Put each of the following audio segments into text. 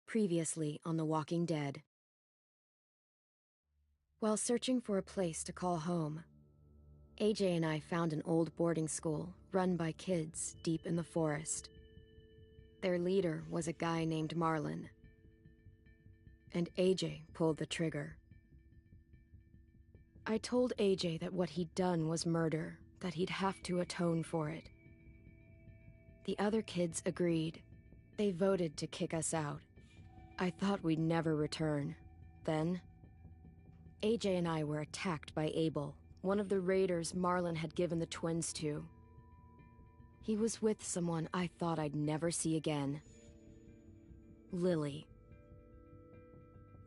Previously on The Walking Dead. While searching for a place to call home, AJ and I found an old boarding school run by kids deep in the forest. Their leader was a guy named Marlon, and AJ pulled the trigger. I told AJ that what he'd done was murder, that he'd have to atone for it. The other kids agreed. They voted to kick us out. I thought we'd never return. Then, AJ and I were attacked by Abel, one of the raiders Marlon had given the twins to. He was with someone I thought I'd never see again. Lily.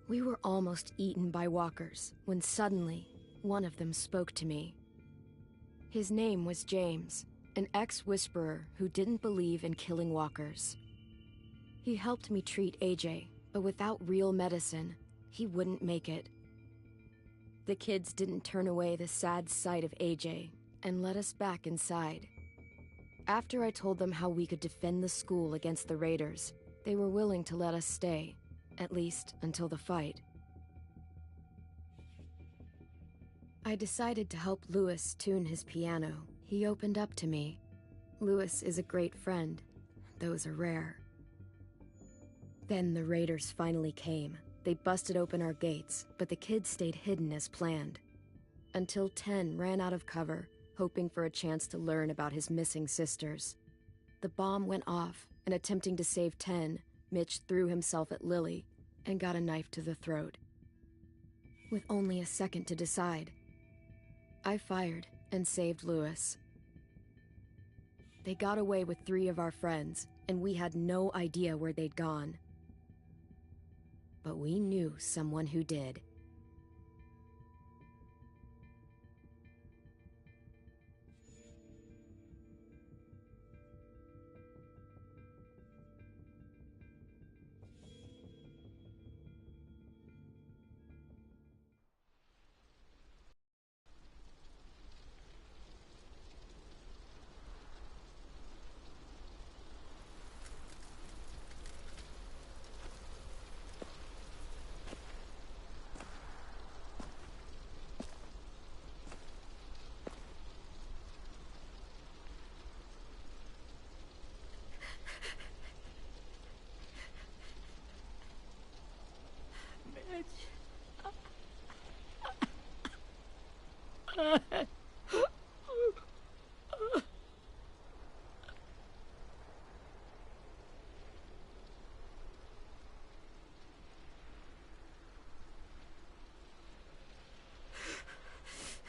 We were almost eaten by walkers when suddenly one of them spoke to me. His name was James, an ex-whisperer who didn't believe in killing walkers. He helped me treat AJ, but without real medicine, he wouldn't make it. The kids didn't turn away the sad sight of AJ and let us back inside. After I told them how we could defend the school against the raiders, they were willing to let us stay, at least until the fight. I decided to help Louis tune his piano. He opened up to me. Louis is a great friend. Those are rare. Then the raiders finally came. They busted open our gates, but the kids stayed hidden as planned. Until 10 ran out of cover, hoping for a chance to learn about his missing sisters. The bomb went off, and attempting to save 10, Mitch threw himself at Lily and got a knife to the throat. With only a second to decide, I fired and saved Louis. They got away with 3 of our friends, and we had no idea where they'd gone. But we knew someone who did.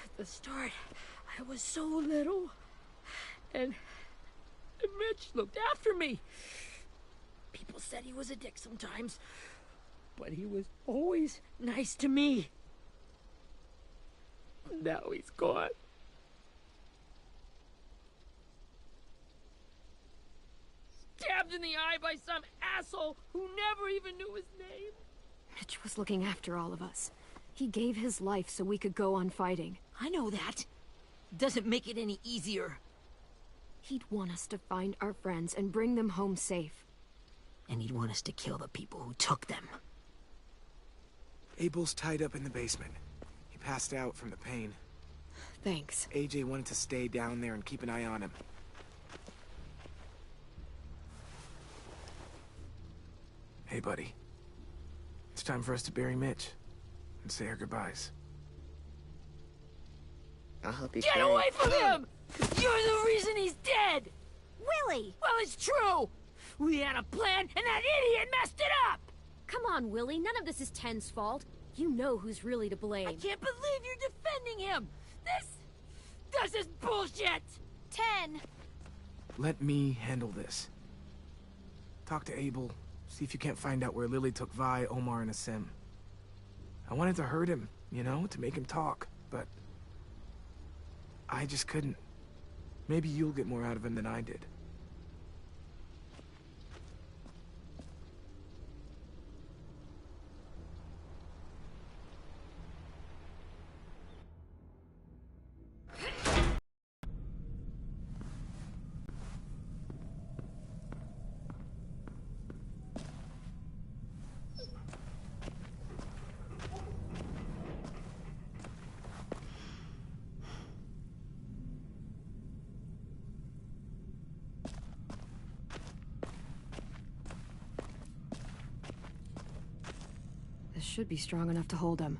At the start, I was so little, and Mitch looked after me. People said he was a dick sometimes, but he was always nice to me. Now he's gone. Stabbed in the eye by some asshole who never even knew his name. Mitch was looking after all of us. He gave his life so we could go on fighting. I know that. Doesn't make it any easier. He'd want us to find our friends and bring them home safe. And he'd want us to kill the people who took them. Abel's tied up in the basement. He passed out from the pain. Thanks. AJ wanted to stay down there and keep an eye on him. Hey, buddy. It's time for us to bury Mitch and say our goodbyes. I'll help you Get carry. away from him! You're the reason he's dead! Willy! Well, it's true! We had a plan, and that idiot messed it up! Come on, Willy. None of this is Ten's fault. You know who's really to blame. I can't believe you're defending him! This is bullshit! 10. Let me handle this. Talk to Abel. See if you can't find out where Lily took Vi, Omar, and Asim. I wanted to hurt him, you know, to make him talk, but I just couldn't. Maybe you'll get more out of him than I did. should be strong enough to hold him.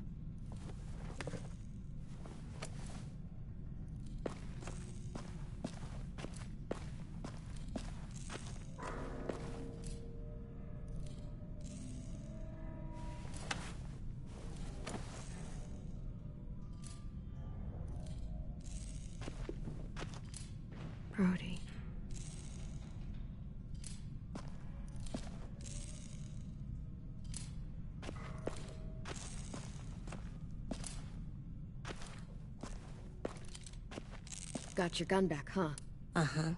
Brody. Got your gun back, huh? Uh-huh.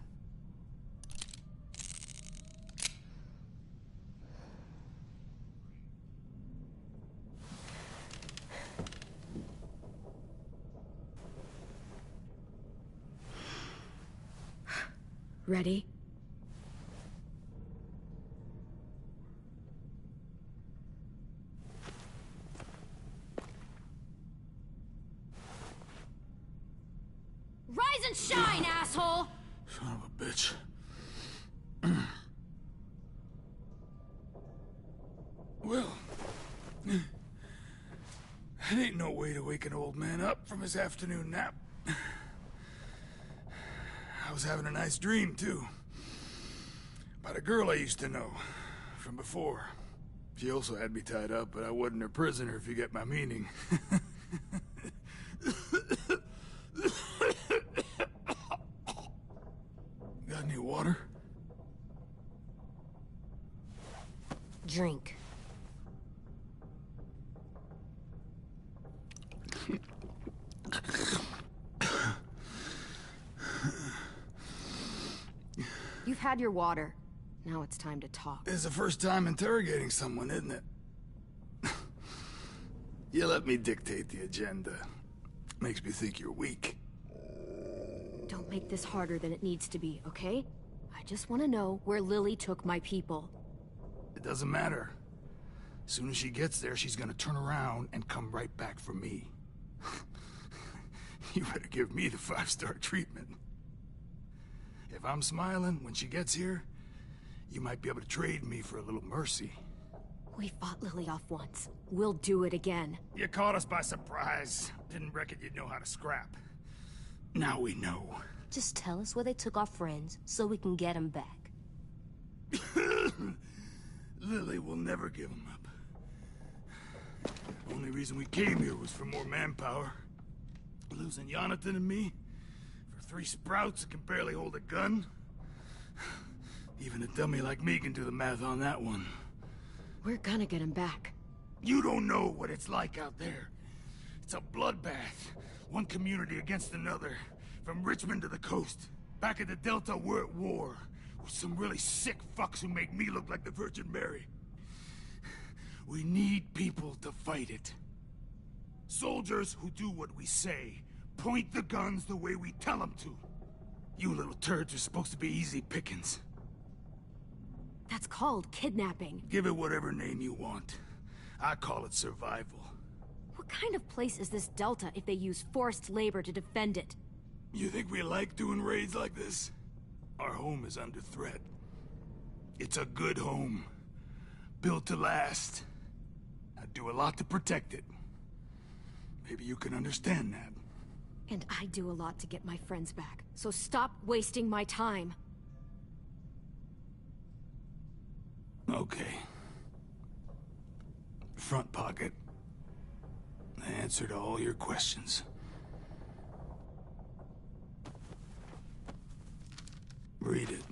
Ready? Rise and shine, asshole! Son of a bitch. Well, that ain't no way to wake an old man up from his afternoon nap. I was having a nice dream, too. About a girl I used to know from before. She also had me tied up, but I wasn't her prisoner, if you get my meaning. Got any water? Drink. You've had your water. Now it's time to talk. It's the first time interrogating someone, isn't it? You let me dictate the agenda. Makes me think you're weak. Don't make this harder than it needs to be, okay? I just want to know where Lily took my people. It doesn't matter. As soon as she gets there, she's gonna turn around and come right back for me. You better give me the 5-star treatment. If I'm smiling when she gets here, you might be able to trade me for a little mercy. We fought Lily off once. We'll do it again. You caught us by surprise. Didn't reckon you'd know how to scrap. Now we know. Just tell us where they took our friends so we can get them back. Lily will never give them up. Only reason we came here was for more manpower. Losing Jonathan and me for 3 sprouts that can barely hold a gun. Even a dummy like me can do the math on that one. We're gonna get him back. You don't know what it's like out there. It's a bloodbath. One community against another. From Richmond to the coast. Back at the Delta, we're at war. With some really sick fucks who make me look like the Virgin Mary. We need people to fight it. Soldiers who do what we say. Point the guns the way we tell them to. You little turds are supposed to be easy pickings. That's called kidnapping. Give it whatever name you want. I call it survival. What kind of place is this Delta if they use forced labor to defend it? You think we like doing raids like this? Our home is under threat. It's a good home. Built to last. I'd do a lot to protect it. Maybe you can understand that. And I do a lot to get my friends back. So stop wasting my time. Okay. Front pocket. The answer to all your questions. Read it.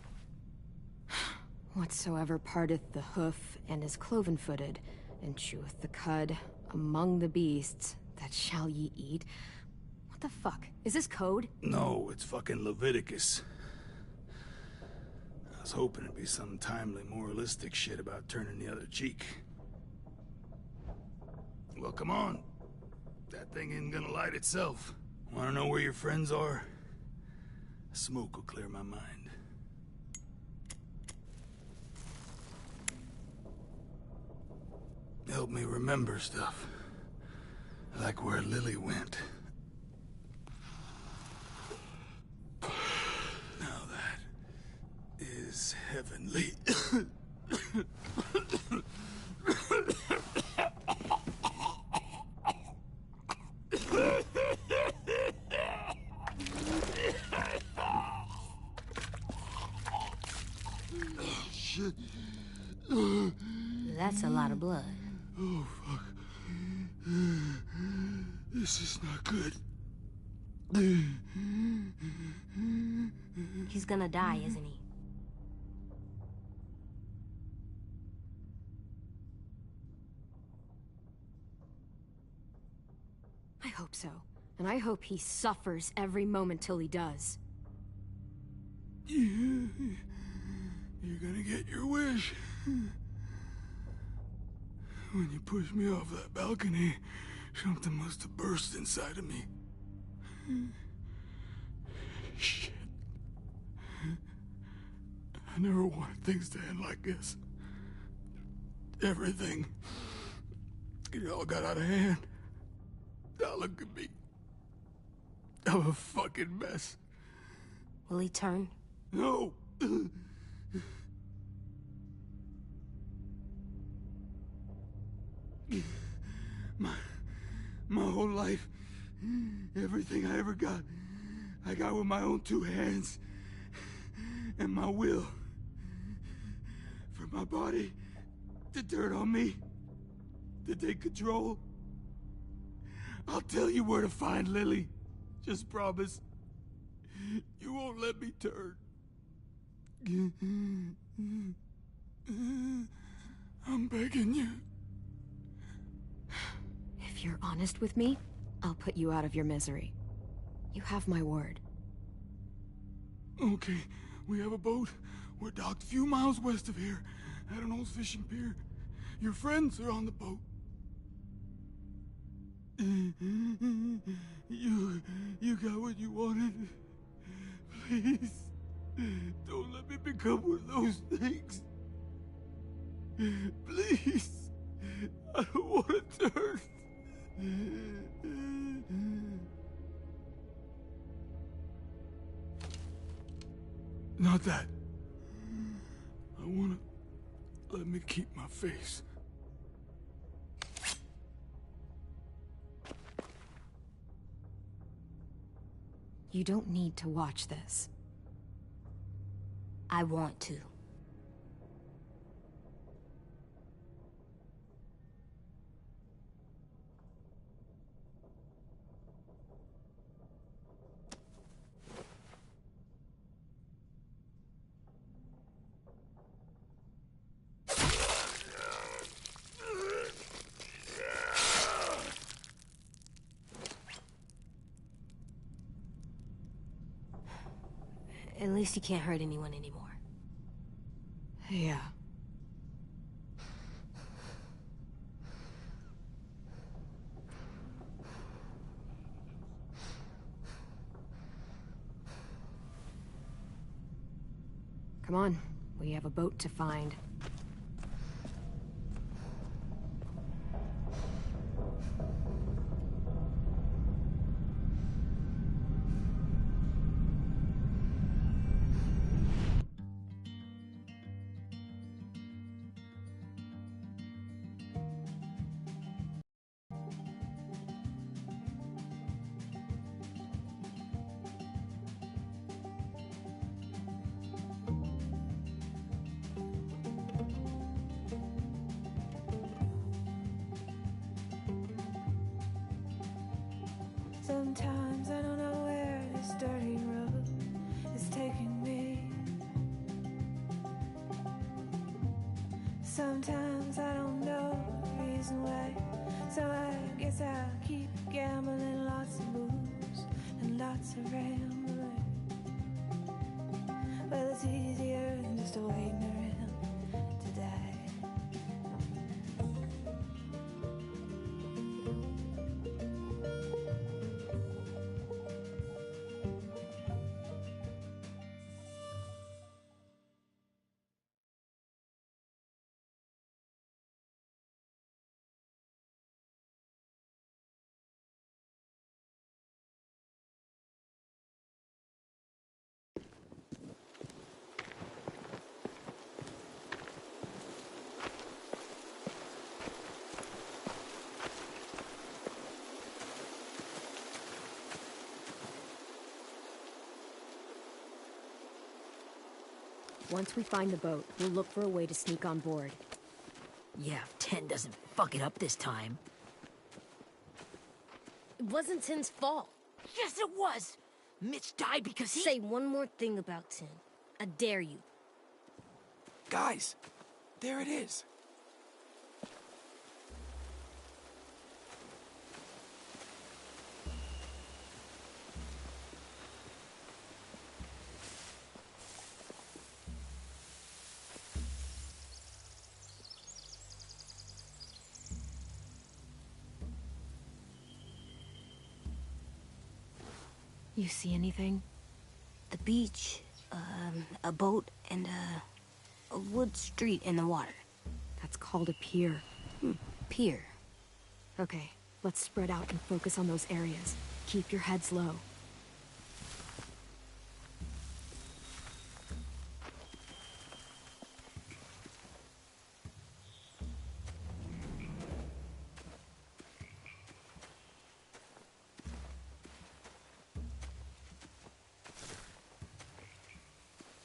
Whatsoever parteth the hoof and is cloven-footed, and cheweth the cud among the beasts, that shall ye eat. What the fuck? Is this code? No, it's fucking Leviticus. I was hoping it'd be some timely, moralistic shit about turning the other cheek. Well, come on. That thing ain't gonna light itself. Wanna know where your friends are? Smoke will clear my mind. Help me remember stuff. Like where Lily went. Now that is heavenly. That's a lot of blood. Oh, fuck. This is not good. He's gonna die, isn't he? I hope so. And I hope he suffers every moment till he does. You're gonna get your wish. When you pushed me off that balcony, something must have burst inside of me. Shit. I never wanted things to end like this. Everything. It all got out of hand. Now look at me. I'm a fucking mess. Will he turn? No! My whole life, everything I ever got, I got with my own two hands and my will. For my body to turn on me, to take control. I'll tell you where to find Lily. Just promise. You won't let me turn. I'm begging you. If you're honest with me, I'll put you out of your misery. You have my word. Okay, we have a boat. We're docked a few miles west of here, at an old fishing pier. Your friends are on the boat. You got what you wanted. Please, don't let me become one of those things. Please, I don't want to turn. Not that. I wanna let me keep my face. You don't need to watch this. I want to. At least you can't hurt anyone anymore. Yeah. Come on, we have a boat to find. Sometimes I don't know where this dirty road is taking me. Sometimes I don't know the reason why. So I guess I'll keep gambling, lots of moves and lots of rambling. Well, it's easier than just waiting around to die. Once we find the boat, we'll look for a way to sneak on board. Yeah, if 10 doesn't fuck it up this time. It wasn't Tin's fault. Yes, it was! Mitch died because he— Say one more thing about Tin. I dare you. Guys, there it is. You see anything? The beach, a boat, and a wood street in the water. That's called a pier. Pier. Okay, let's spread out and focus on those areas. Keep your heads low.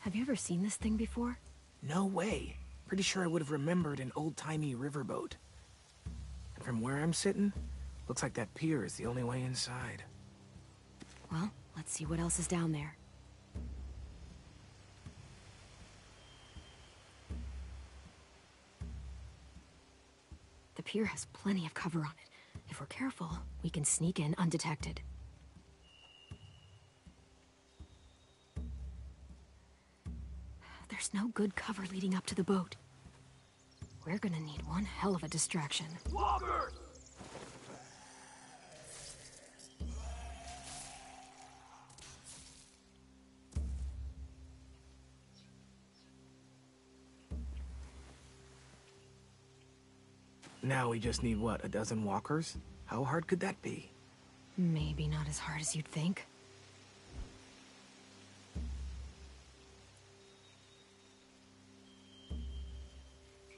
Have you ever seen this thing before? No way. Pretty sure I would have remembered an old-timey riverboat. And from where I'm sitting, looks like that pier is the only way inside. Well, let's see what else is down there. The pier has plenty of cover on it. If we're careful, we can sneak in undetected. There's no good cover leading up to the boat. We're gonna need one hell of a distraction. Walker! Now we just need, what, a dozen walkers? How hard could that be? Maybe not as hard as you'd think.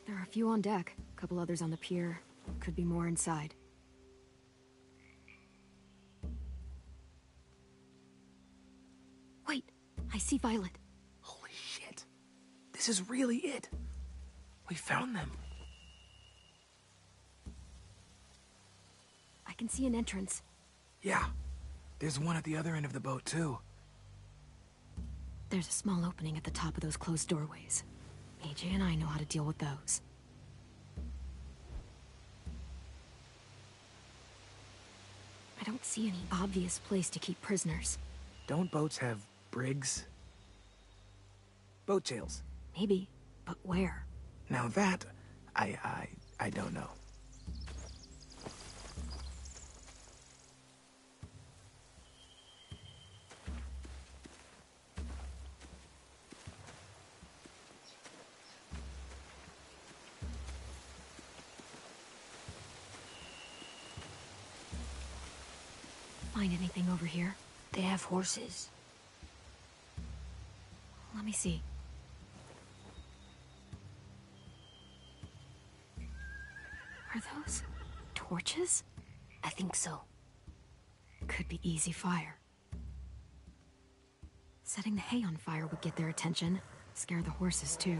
There are a few on deck, a couple others on the pier. Could be more inside. Wait, I see Violet. Holy shit. This is really it. We found them. I can see an entrance. Yeah. There's one at the other end of the boat, too. There's a small opening at the top of those closed doorways. AJ and I know how to deal with those. I don't see any obvious place to keep prisoners. Don't boats have brigs? Boat jails. Maybe, but where? Now that, I don't know. Find anything over here? They have horses. Let me see. Are those torches? I think so. Could be easy fire. Setting the hay on fire would get their attention. Scare the horses, too.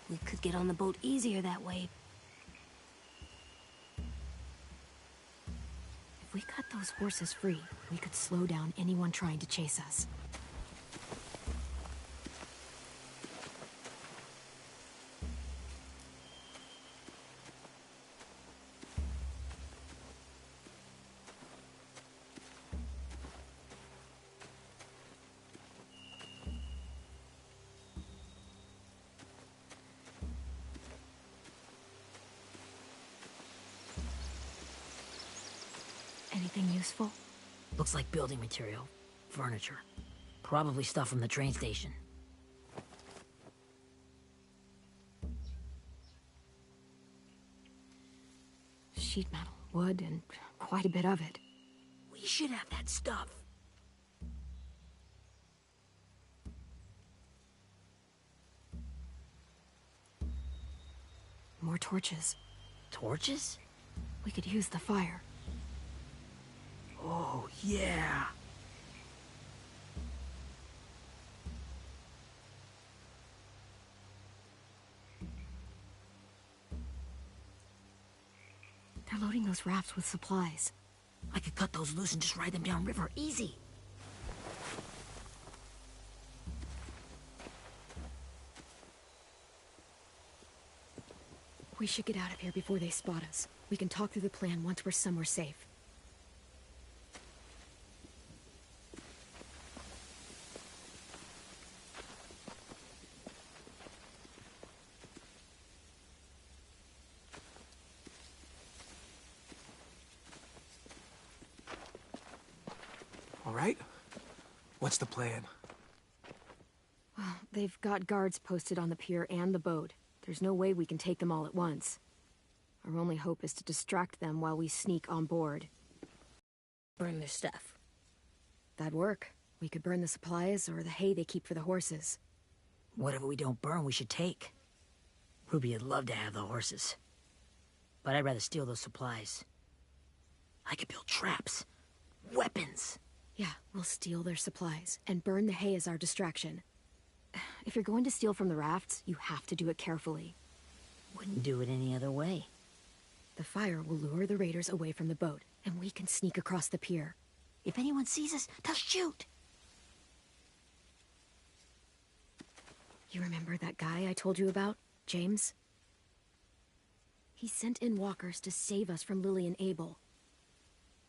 We could get on the boat easier that way. If we cut those horses free, we could slow down anyone trying to chase us. Anything useful? Looks like building material. Furniture. Probably stuff from the train station. Sheet metal, wood, and quite a bit of it. We should have that stuff. More torches. Torches? We could use the fire. Oh, yeah. They're loading those rafts with supplies. I could cut those loose and just ride them downriver, easy. We should get out of here before they spot us. We can talk through the plan once we're somewhere safe. All right? What's the plan? Well, they've got guards posted on the pier and the boat. There's no way we can take them all at once. Our only hope is to distract them while we sneak on board. Burn their stuff. That'd work. We could burn the supplies or the hay they keep for the horses. Whatever we don't burn, we should take. Ruby would love to have the horses. But I'd rather steal those supplies. I could build traps. Weapons. Yeah, we'll steal their supplies and burn the hay as our distraction. If you're going to steal from the rafts, you have to do it carefully. Wouldn't do it any other way. The fire will lure the raiders away from the boat, and we can sneak across the pier. If anyone sees us, they'll shoot. You remember that guy I told you about, James? He sent in walkers to save us from Lily and Abel.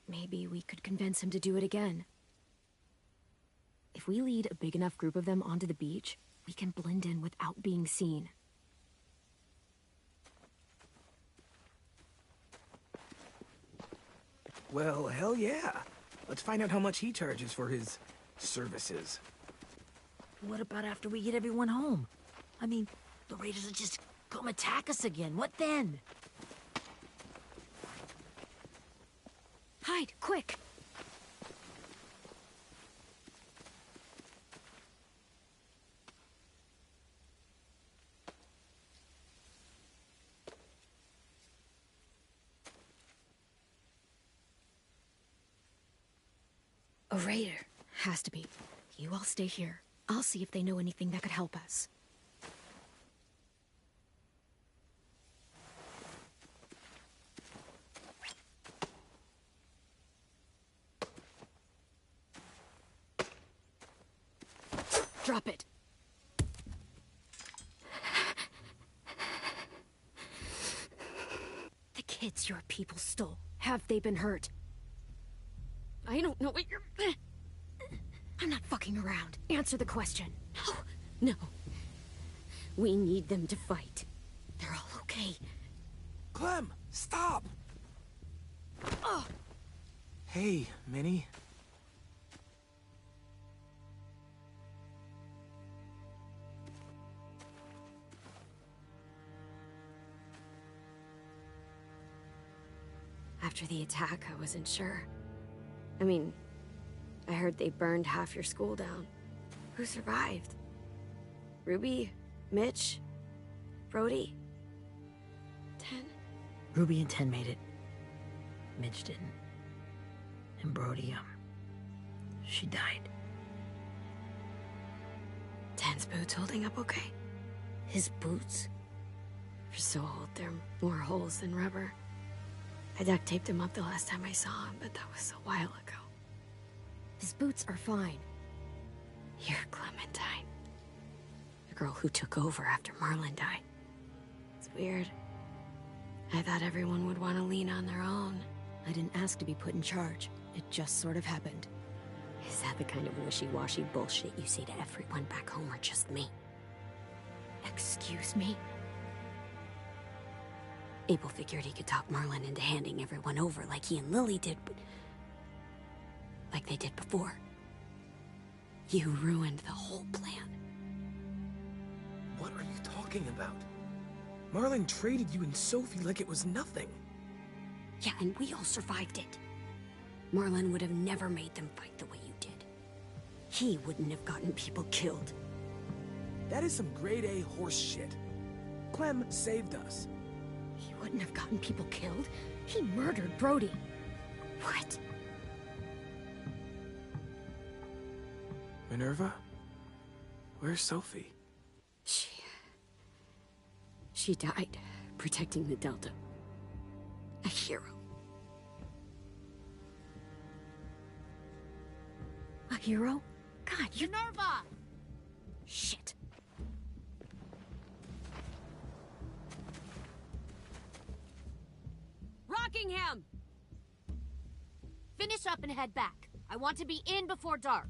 Maybe we could convince him to do it again. If we lead a big enough group of them onto the beach, we can blend in without being seen. Well, hell yeah. Let's find out how much he charges for his services. What about after we get everyone home? I mean, the raiders will just come attack us again. What then? Hide, quick! A raider. Has to be. You all stay here. I'll see if they know anything that could help us. Drop it. The kids your people stole. Have they been hurt? I don't know what you're... I'm not fucking around. Answer the question. No. No. We need them to fight. They're all okay. Clem, stop! Oh. Hey, Minnie. After the attack, I wasn't sure. I mean, I heard they burned half your school down. Who survived? Ruby? Mitch? Brody? 10? Ruby and 10 made it. Mitch didn't. And Brody, she died. 10's boots holding up okay? His boots? They're so old, there are more holes than rubber. I duct taped him up the last time I saw him, but that was a while ago. His boots are fine. You're Clementine. The girl who took over after Marlon died. It's weird. I thought everyone would want to lean on their own. I didn't ask to be put in charge. It just sort of happened. Is that the kind of wishy-washy bullshit you say to everyone back home or just me? Excuse me? Abel figured he could talk Marlon into handing everyone over like he and Lily did, but... like they did before. You ruined the whole plan. What are you talking about? Marlon traded you and Sophie like it was nothing. Yeah, and we all survived it. Marlon would have never made them fight the way you did. He wouldn't have gotten people killed. That is some grade A horse shit. Clem saved us. He wouldn't have gotten people killed. He murdered Brody. What? Minerva? Where's Sophie? She died protecting the Delta. A hero. A hero? God, you... Minerva! Shit. Rockingham! Finish up and head back. I want to be in before dark.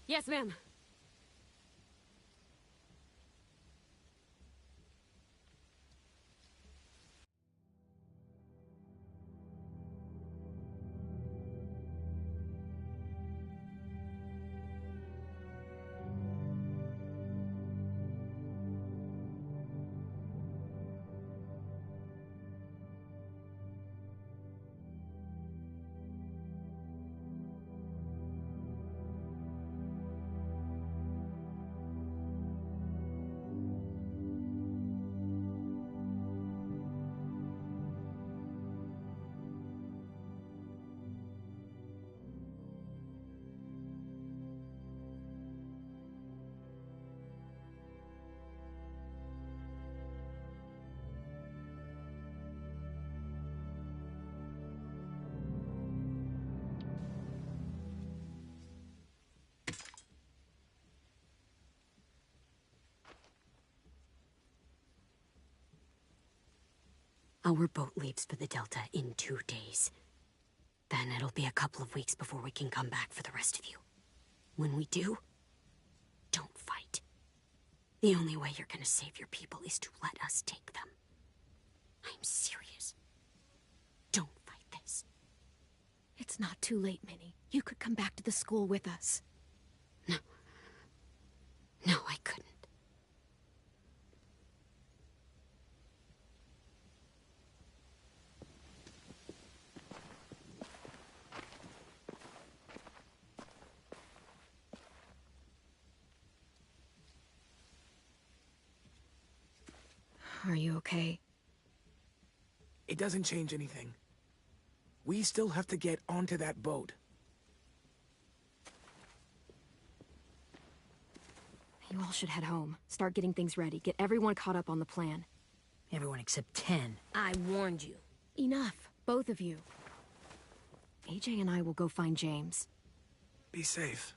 Yes, ma'am. Our boat leaves for the Delta in 2 days. Then it'll be a couple of weeks before we can come back for the rest of you. When we do, don't fight. The only way you're gonna save your people is to let us take them. I'm serious. Don't fight this. It's not too late, Minnie. You could come back to the school with us. No. No, I couldn't. Are you okay? It doesn't change anything. We still have to get onto that boat. You all should head home. Start getting things ready. Get everyone caught up on the plan. Everyone except 10. I warned you. Enough, both of you. AJ and I will go find James. Be safe.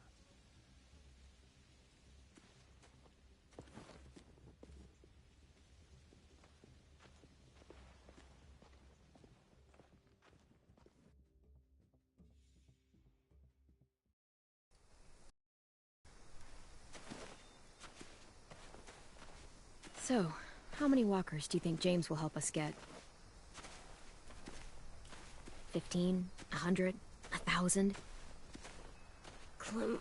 So, how many walkers do you think James will help us get? 15? 100? 1,000? Clem,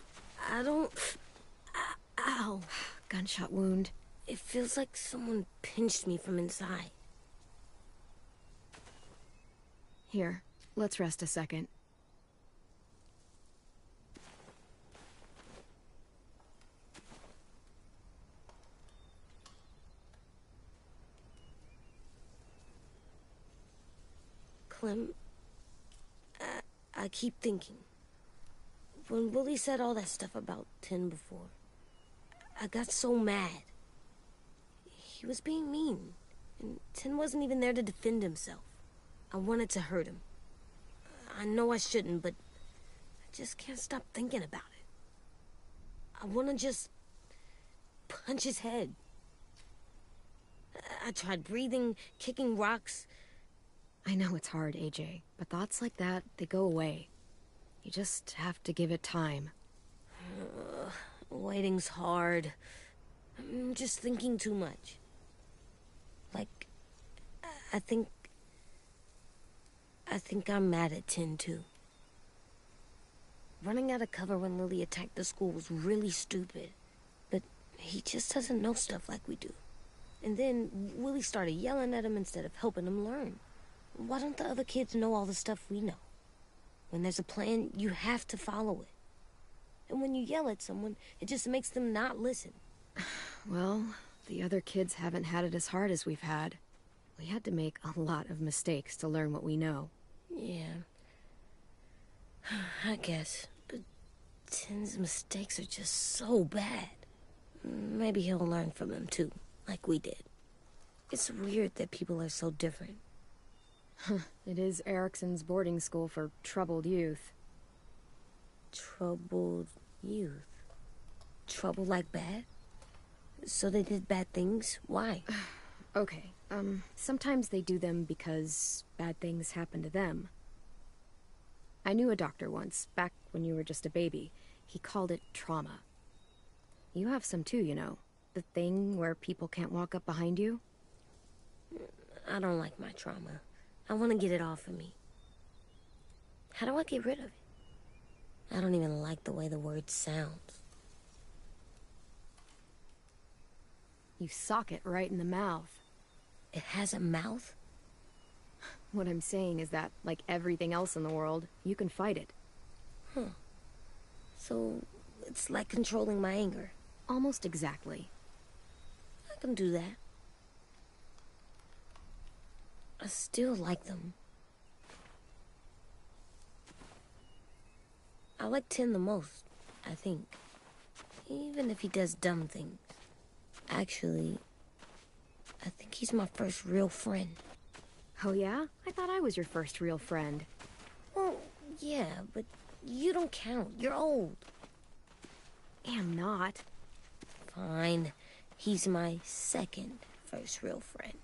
I don't... Ow. Gunshot wound. It feels like someone pinched me from inside. Here, let's rest a second. Clem, I keep thinking. When Willy said all that stuff about 10 before, I got so mad. He was being mean, and 10 wasn't even there to defend himself. I wanted to hurt him. I know I shouldn't, but I just can't stop thinking about it. I want to just punch his head. I tried breathing, kicking rocks. I know it's hard, AJ, but thoughts like that, they go away. You just have to give it time. Waiting's hard. I'm just thinking too much. Like, I think I'm mad at 10 too. Running out of cover when Lily attacked the school was really stupid. But he just doesn't know stuff like we do. And then Willy started yelling at him instead of helping him learn. Why don't the other kids know all the stuff we know? When there's a plan, you have to follow it. And when you yell at someone, it just makes them not listen. Well, the other kids haven't had it as hard as we've had. We had to make a lot of mistakes to learn what we know. Yeah. I guess. But Tin's mistakes are just so bad. Maybe he'll learn from them too, like we did. It's weird that people are so different. It is Erickson's boarding school for troubled youth. Troubled youth? Trouble like bad? So they did bad things? Why? Okay, sometimes they do them because bad things happen to them. I knew a doctor once, back when you were just a baby. He called it trauma. You have some too, you know. The thing where people can't walk up behind you. I don't like my trauma. I want to get it off of me. How do I get rid of it? I don't even like the way the word sounds. You sock it right in the mouth. It has a mouth? What I'm saying is that, like everything else in the world, you can fight it. Huh. So, it's like controlling my anger. Almost exactly. I can do that. I still like them. I like Tin the most, I think. Even if he does dumb things. Actually, I think he's my first real friend. Oh yeah? I thought I was your first real friend. Well, yeah, but you don't count. You're old. Am not. Fine. He's my second first real friend.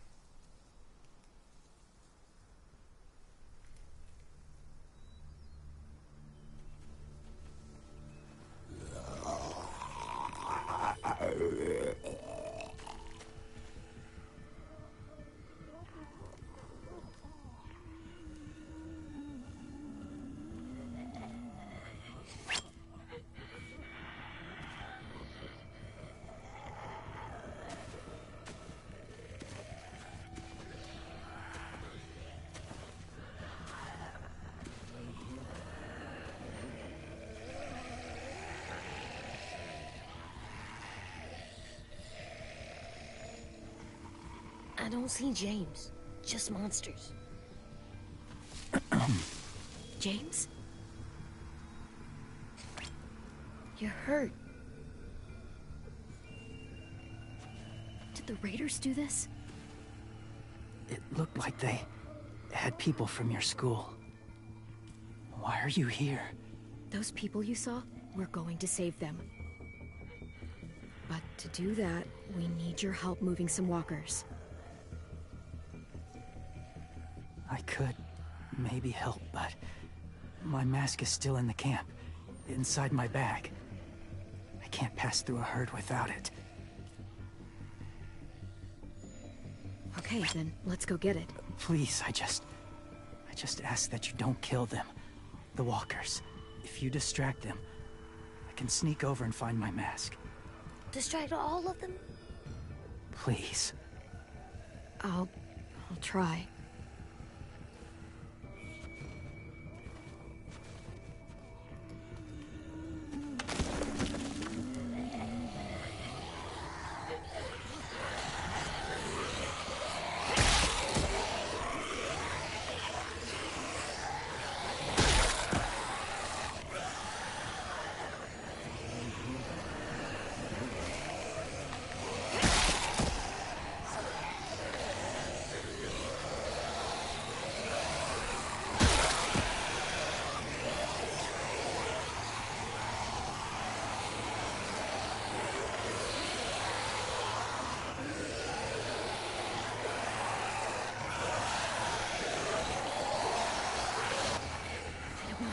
I don't see James. Just monsters. James? You're hurt. Did the Raiders do this? It looked like they had people from your school. Why are you here? Those people you saw, we're going to save them. But to do that, we need your help moving some walkers. I could maybe help, but my mask is still in the camp, inside my bag. I can't pass through a herd without it. Okay, then let's go get it. Please, I just ask that you don't kill them. The walkers. If you distract them, I can sneak over and find my mask. Distract all of them? Please. I'll try.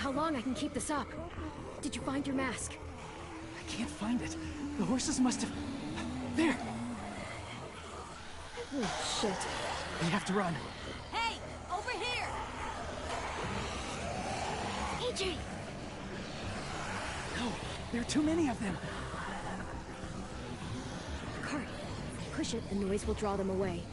How long I can keep this up? Did you find your mask? I can't find it. The horses must have... There! Oh, shit. We have to run. Hey, over here! AJ! No, there are too many of them. The cart. If we push it, the noise will draw them away.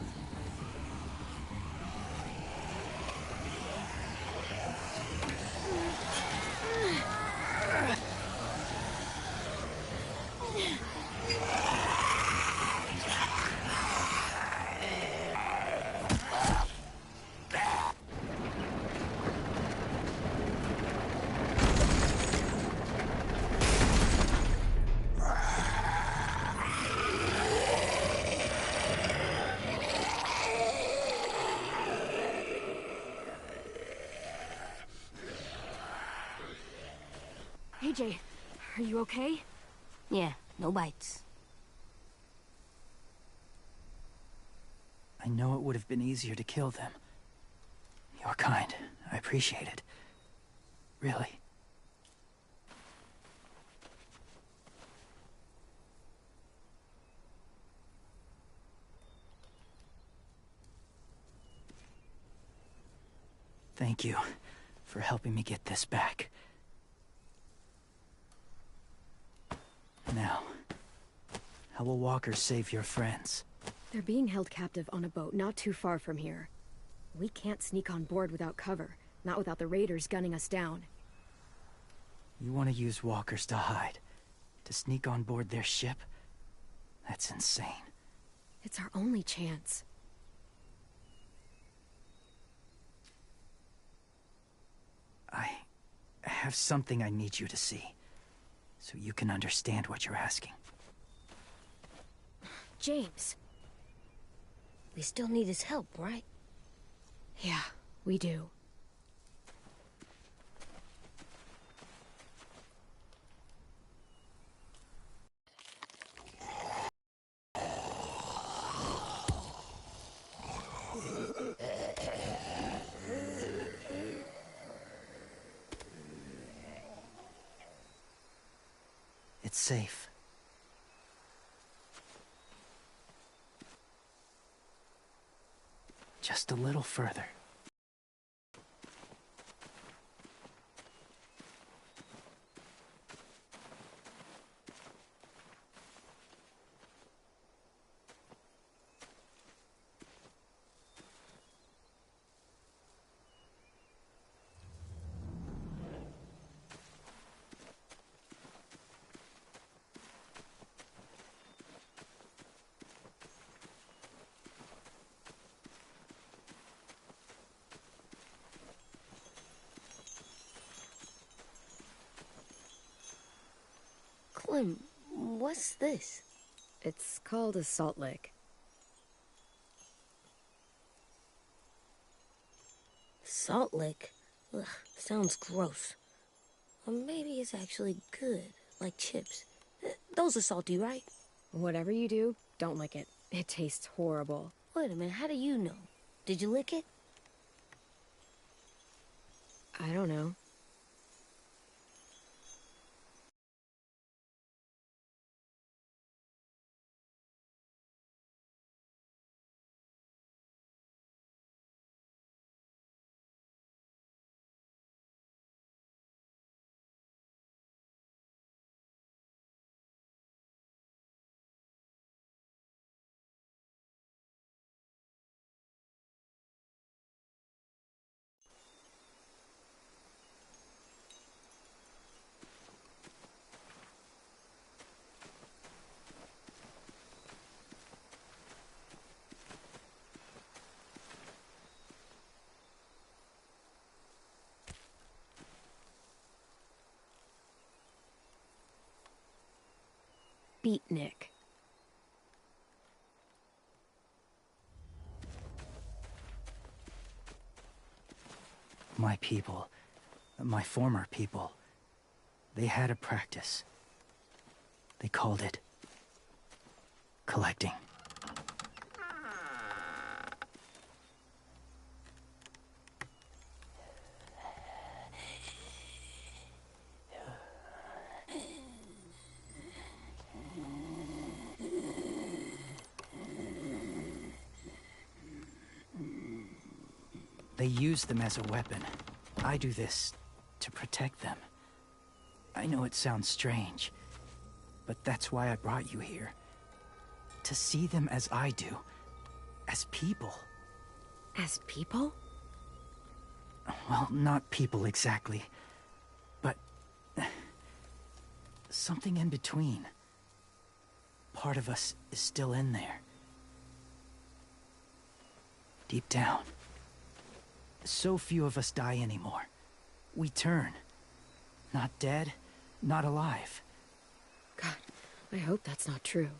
Hey, Jay. Are you okay? Yeah, no bites. I know it would have been easier to kill them. You're kind. I appreciate it. Really. Thank you for helping me get this back. Now, how will walkers save your friends? They're being held captive on a boat not too far from here. We can't sneak on board without cover, not without the raiders gunning us down. You want to use walkers to hide? To sneak on board their ship? That's insane. It's our only chance. I have something I need you to see, so you can understand what you're asking. James. We still need his help, right? Yeah, we do. It's safe. Just a little further. Clem, what's this? It's called a salt lick. Salt lick? Ugh, sounds gross. Or maybe it's actually good, like chips. Those are salty, right? Whatever you do, don't lick it. It tastes horrible. Wait a minute, how do you know? Did you lick it? I don't know. Beatnik. My people, my former people, they had a practice. They called it collecting. They use them as a weapon. I do this to protect them. I know it sounds strange, but that's why I brought you here. To see them as I do. As people. As people? Well, not people exactly, but something in between. Part of us is still in there. Deep down. So few of us die anymore. We turn. Not dead, not alive. God, I hope that's not true.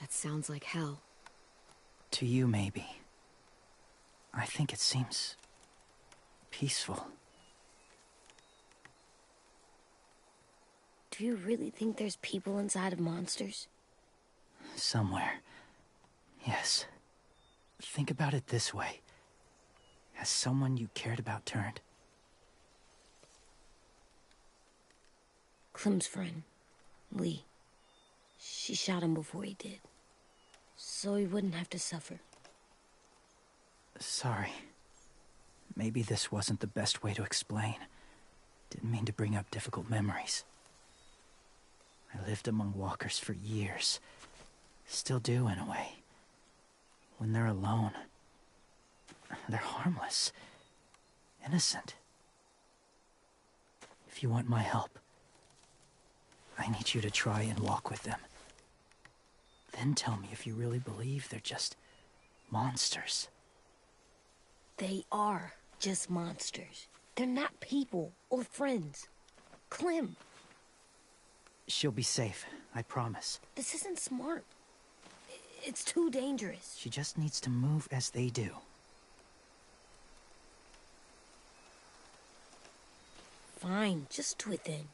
That sounds like hell. To you, maybe. I think it seems peaceful. Do you really think there's people inside of monsters? Somewhere. Yes. Think about it this way. Has someone you cared about turned? Clem's friend, Lee. She shot him before he did. So he wouldn't have to suffer. Sorry. Maybe this wasn't the best way to explain. Didn't mean to bring up difficult memories. I lived among walkers for years. Still do, in a way. When they're alone, they're harmless. Innocent. If you want my help, I need you to try and walk with them. Then tell me if you really believe they're just monsters. They are just monsters. They're not people or friends. Clem. She'll be safe, I promise. This isn't smart. It's too dangerous. She just needs to move as they do. Fine, just do it then.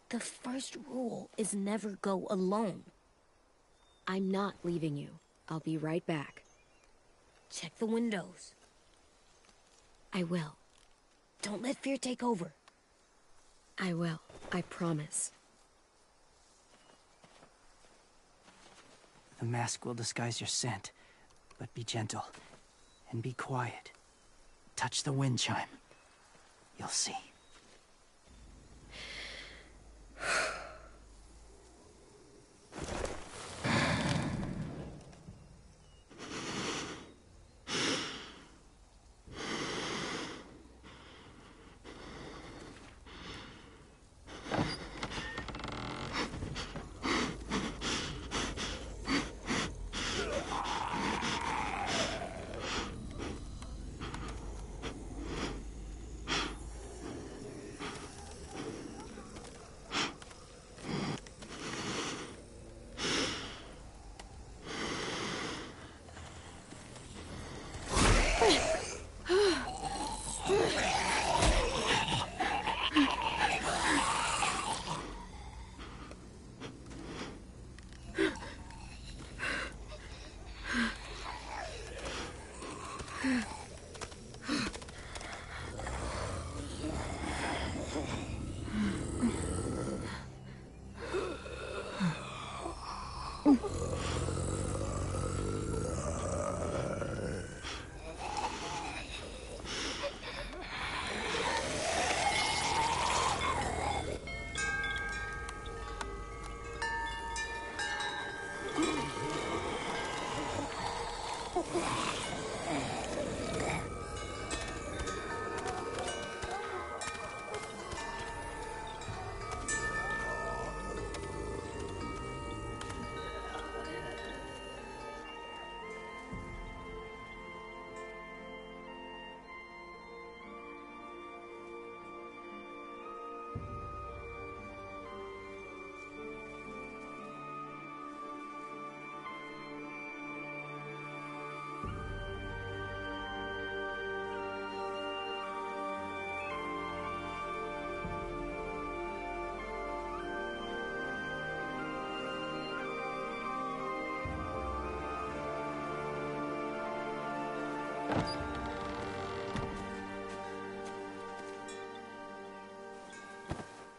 The first rule is never go alone. I'm not leaving you. I'll be right back. Check the windows. I will. Don't let fear take over. I will. I promise. The mask will disguise your scent, but be gentle and be quiet. Touch the wind chime. You'll see.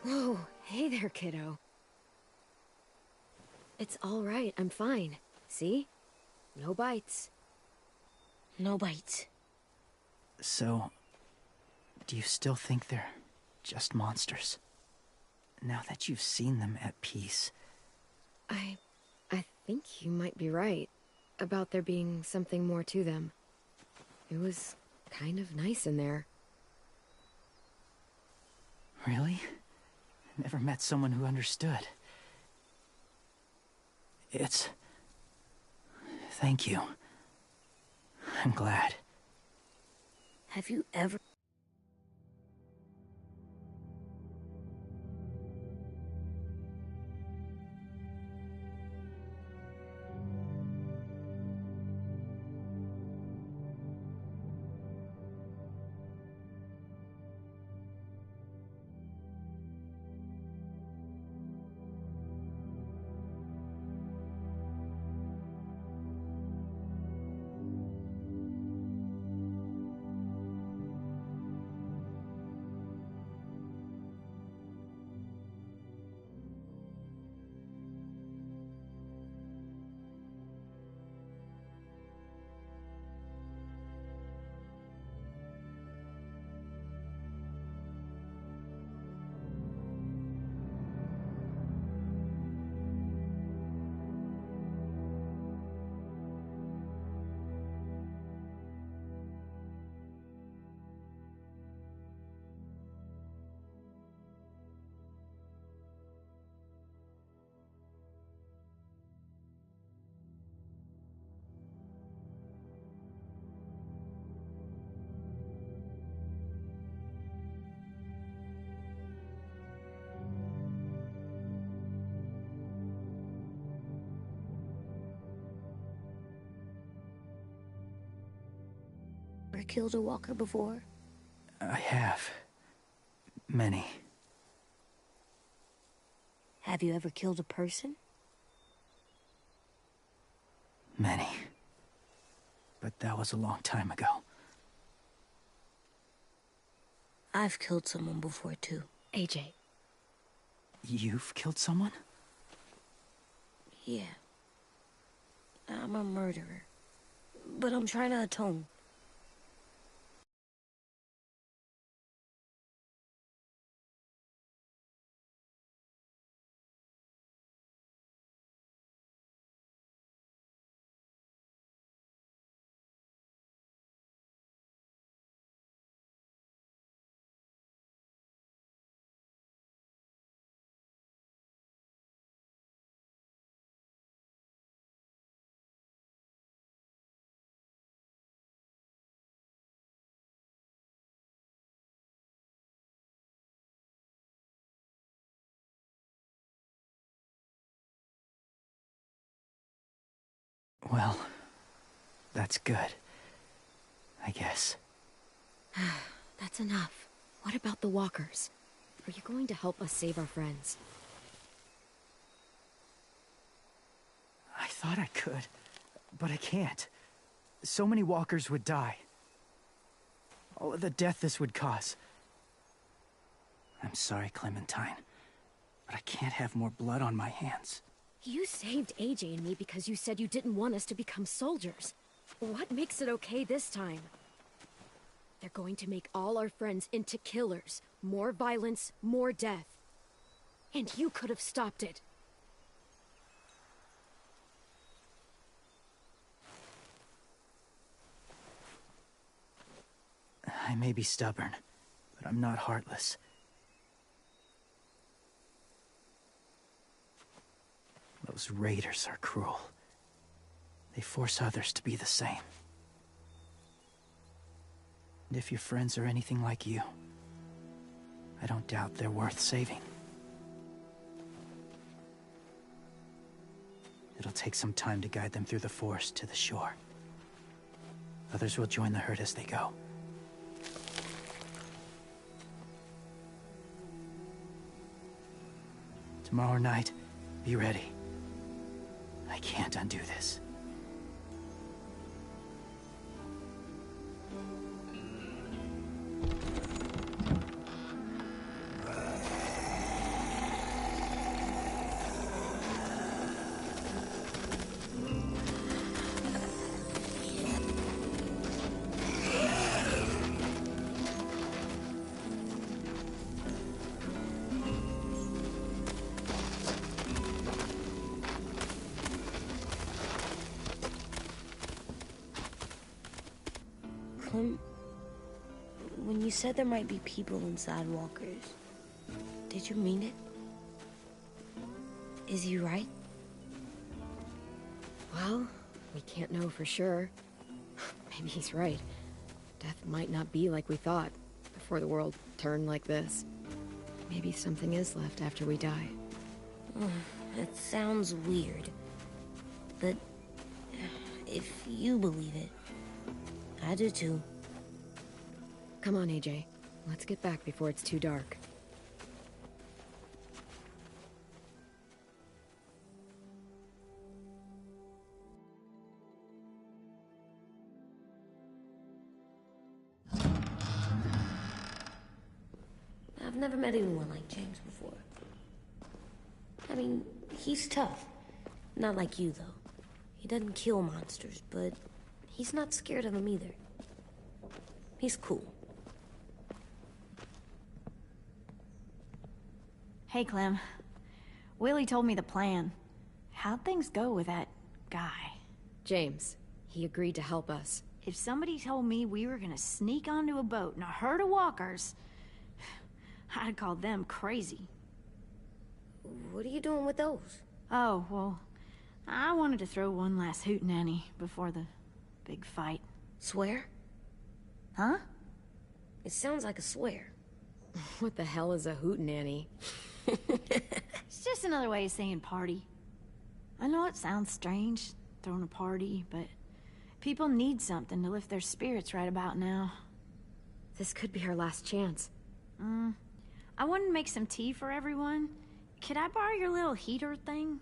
Whoa, hey there, kiddo. It's all right, I'm fine. See? No bites. No bites. So, do you still think they're just monsters? Now that you've seen them at peace. I think you might be right about there being something more to them. It was kind of nice in there. Really? Never met someone who understood. Thank you. I'm glad. Have you ever... killed a walker before? I have. Many. Have you ever killed a person? Many. But that was a long time ago. I've killed someone before, too. AJ. You've killed someone? Yeah. I'm a murderer. But I'm trying to atone. Well, that's good. I guess. That's enough. What about the walkers? Are you going to help us save our friends? I thought I could, but I can't. So many walkers would die. All of the death this would cause. I'm sorry, Clementine, but I can't have more blood on my hands. You saved AJ and me because you said you didn't want us to become soldiers. What makes it okay this time? They're going to make all our friends into killers. More violence, more death. And you could have stopped it. I may be stubborn, but I'm not heartless. Those raiders are cruel. They force others to be the same. And if your friends are anything like you, I don't doubt they're worth saving. It'll take some time to guide them through the forest to the shore. Others will join the herd as they go. Tomorrow night, be ready. I can't undo this. When you said there might be people inside walkers, did you mean it? Is he right? Well, we can't know for sure. Maybe he's right. Death might not be like we thought before the world turned like this. Maybe something is left after we die. It sounds weird. But if you believe it, I do too. Come on, AJ. Let's get back before it's too dark. I've never met anyone like James before. I mean, he's tough. Not like you, though. He doesn't kill monsters, but he's not scared of them either. He's cool. Hey, Clem. Willy told me the plan. How'd things go with that guy? James. He agreed to help us. If somebody told me we were gonna sneak onto a boat in a herd of walkers, I'd call them crazy. What are you doing with those? Oh, well, I wanted to throw one last hootenanny before the big fight. Swear? Huh? It sounds like a swear. What the hell is a hootenanny? It's just another way of saying party. I know it sounds strange, throwing a party, but People need something to lift their spirits right about now. This could be our last chance. I wanted to make some tea for everyone. Could I borrow your little heater thing?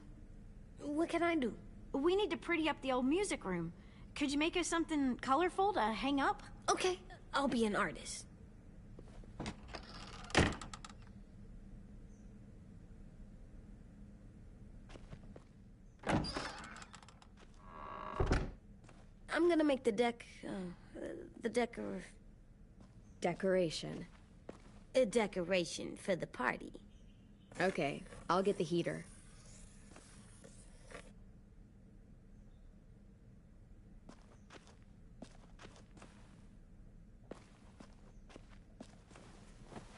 What can I do? We need to pretty up the old music room. Could you make us something colorful to hang up? Okay, I'll be an artist. I'm gonna make the Decoration. a decoration for the party. Okay, I'll get the heater.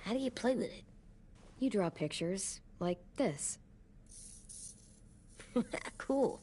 How do you play with it? You draw pictures, like this. Cool.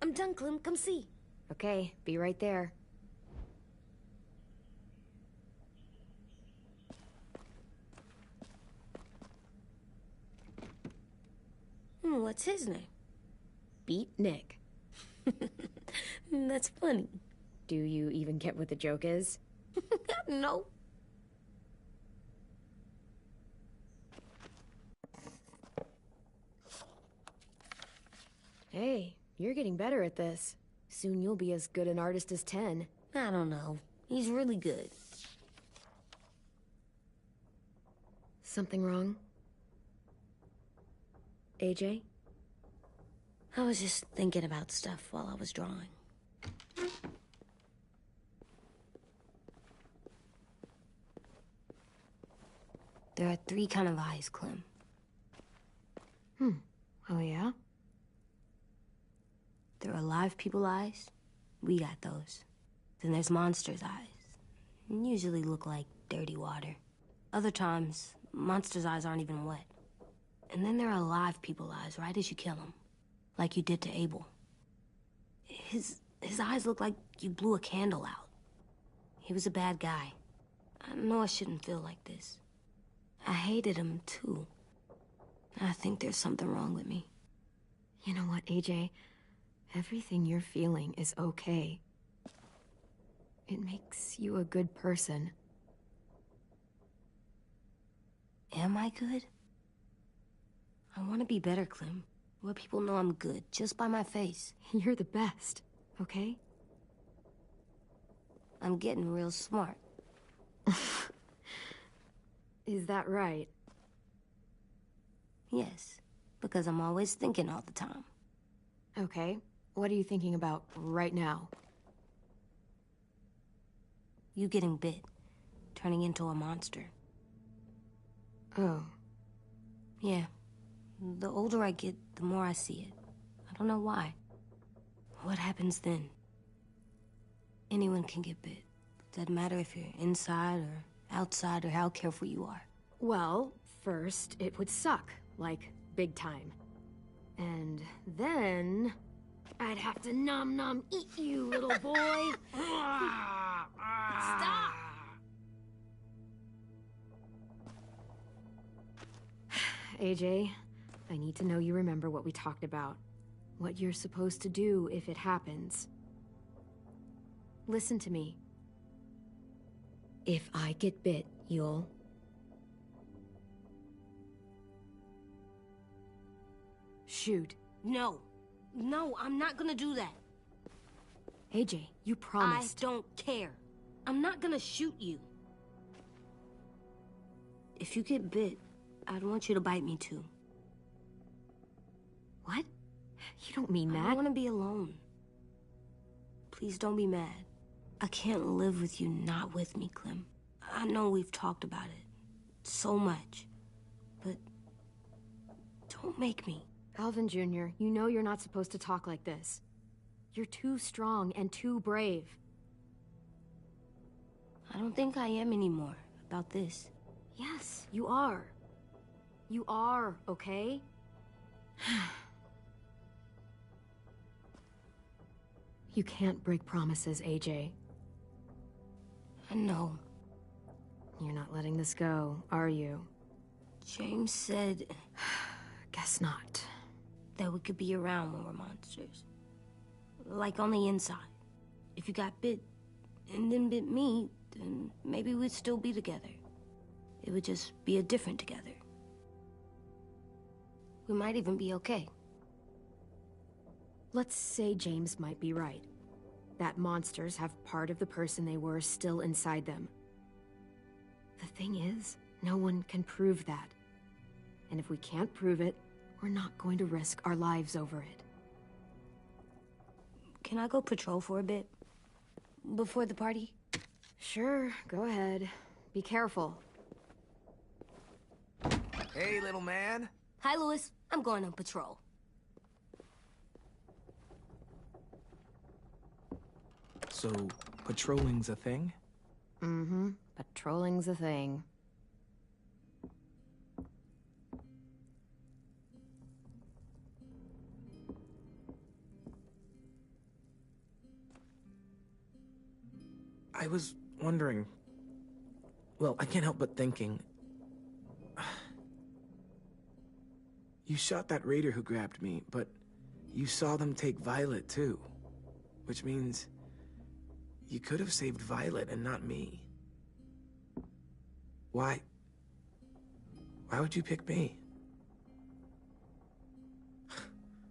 I'm done, Clem. Come see. Okay, be right there. What's his name? Beat Nick. That's funny. Do you even get what the joke is? No. Hey, you're getting better at this. Soon you'll be as good an artist as 10. I don't know. He's really good. Something wrong? AJ? I was just thinking about stuff while I was drawing. There are 3 kinds of eyes, Clem. Oh, yeah? There are live people eyes. We got those. Then there's monsters' eyes. Usually look like dirty water. Other times, monsters' eyes aren't even wet. And then there are live people eyes right as you kill them. Like you did to Abel. His eyes look like you blew a candle out. He was a bad guy. I know I shouldn't feel like this. I hated him, too. I think there's something wrong with me. You know what, AJ? Everything you're feeling is okay. It makes you a good person. Am I good? I want to be better, Clem. Let people know I'm good, just by my face. You're the best, okay? I'm getting real smart. Is that right? Yes, because I'm always thinking all the time. Okay, what are you thinking about right now? You getting bit, turning into a monster. Oh. Yeah. The older I get, the more I see it. I don't know why. What happens then? Anyone can get bit. Doesn't matter if you're inside or outside or how careful you are. Well, first, it would suck. Like, big time. And then I'd have to nom eat you, little boy. Stop! AJ, I need to know you remember what we talked about. What you're supposed to do if it happens. Listen to me. If I get bit, you'll... shoot. No. No, I'm not gonna do that. AJ, you promised. I don't care. I'm not gonna shoot you. If you get bit, I'd want you to bite me too. What? You don't mean I that. don't want to be alone. Please don't be mad. I can't live with you not with me, Clem. I know we've talked about it so much, but don't make me. Alvin Jr., you know you're not supposed to talk like this. You're too strong and too brave. I don't think I am anymore about this. Yes, you are. You are, okay? You can't break promises, AJ. I know. You're not letting this go, are you? James said Guess not. that we could be around when we're monsters. Like on the inside. If you got bit and then bit me, then maybe we'd still be together. It would just be a different together. We might even be okay. Let's say James might be right. That monsters have part of the person they were still inside them. The thing is, no one can prove that. And if we can't prove it, we're not going to risk our lives over it. Can I go patrol for a bit? Before the party? Sure, go ahead. Be careful. Hey, little man. Hi, Louis. I'm going on patrol. So, patrolling's a thing? Mm-hmm. Patrolling's a thing. I was wondering... Well, I can't help but thinking... You shot that raider who grabbed me, but you saw them take Violet, too. Which means... you could have saved Violet and not me. Why? Why would you pick me?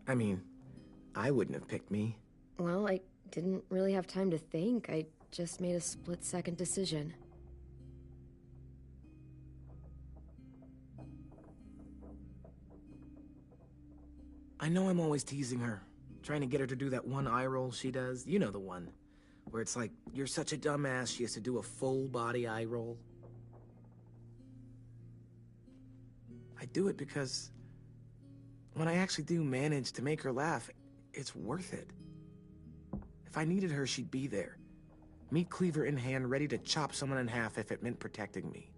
I mean, I wouldn't have picked me. Well, I didn't really have time to think. I just made a split-second decision. I know I'm always teasing her, trying to get her to do that one eye roll she does. You know the one. Where it's like, you're such a dumbass, she has to do a full-body eye roll. I do it because when I actually do manage to make her laugh, it's worth it. If I needed her, she'd be there. Meat cleaver in hand, ready to chop someone in half if it meant protecting me.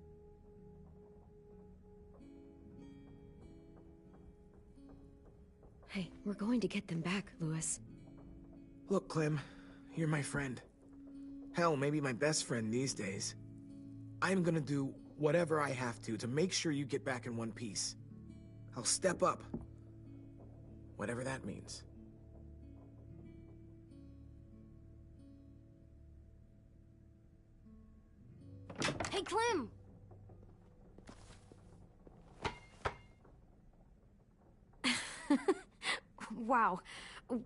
Hey, we're going to get them back, Louis. Look, Clem, you're my friend. Hell, maybe my best friend these days. I'm gonna do whatever I have to make sure you get back in one piece. I'll step up. Whatever that means. Hey, Clem! Wow.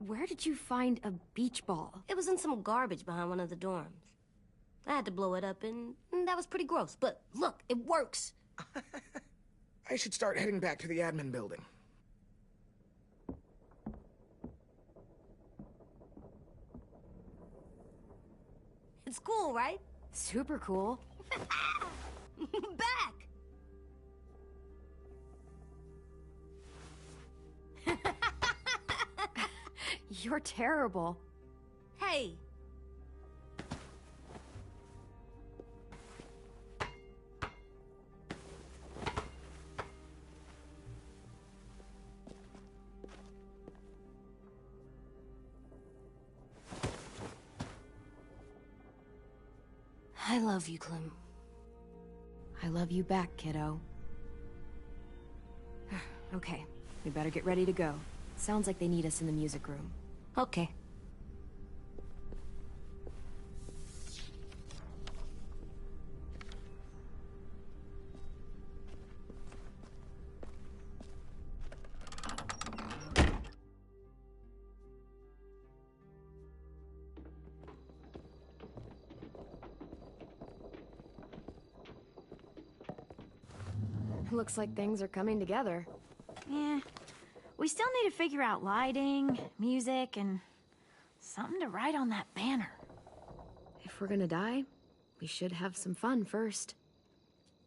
Where did you find a beach ball? It was in some garbage behind one of the dorms. I had to blow it up, and that was pretty gross. But look, it works. I should start heading back to the admin building. It's cool, right? Super cool. Back! You're terrible. Hey! I love you, Clem. I love you back, kiddo. Okay, we better get ready to go. Sounds like they need us in the music room. Okay. Looks like things are coming together. Yeah. We still need to figure out lighting, music, and something to write on that banner. If we're gonna die, we should have some fun first.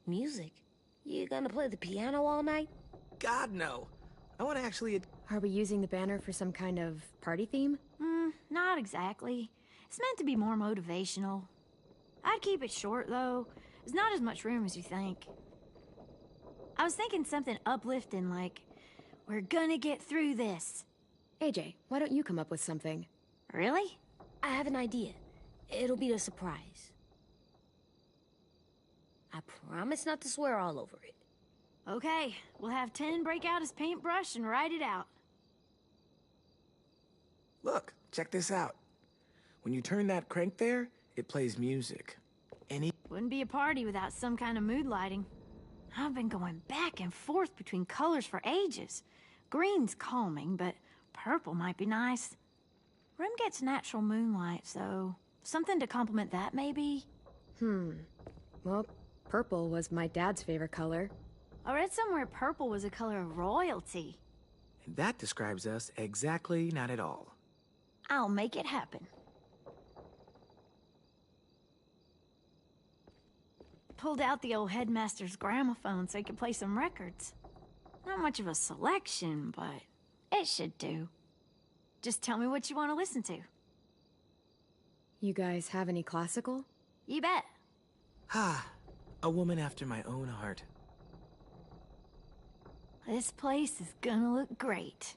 Music? You gonna play the piano all night? God, no. I want to actually... Are we using the banner for some kind of party theme? Not exactly. It's meant to be more motivational. I'd keep it short, though. There's not as much room as you think. I was thinking something uplifting like, we're gonna get through this. AJ, why don't you come up with something? Really? I have an idea. It'll be a surprise. I promise not to swear all over it. Okay, we'll have 10 break out his paintbrush and write it out. Look, check this out. When you turn that crank there, it plays music. Wouldn't be a party without some kind of mood lighting. I've been going back and forth between colors for ages. Green's calming, but purple might be nice. Room gets natural moonlight, so something to complement that, maybe? Well, purple was my dad's favorite color. I read somewhere purple was a color of royalty. And that describes us exactly not at all. I'll make it happen. Pulled out the old headmaster's gramophone so he could play some records. Not much of a selection, but it should do. Just tell me what you want to listen to. You guys have any classical? You bet. A woman after my own heart. This place is gonna look great.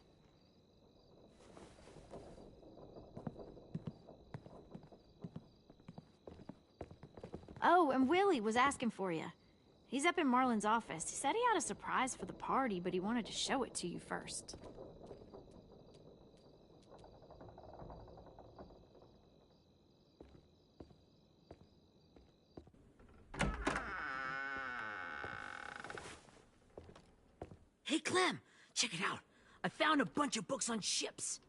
Oh, and Willy was asking for you. He's up in Marlin's office. He said he had a surprise for the party, but he wanted to show it to you first. Hey, Clem, check it out. I found a bunch of books on ships.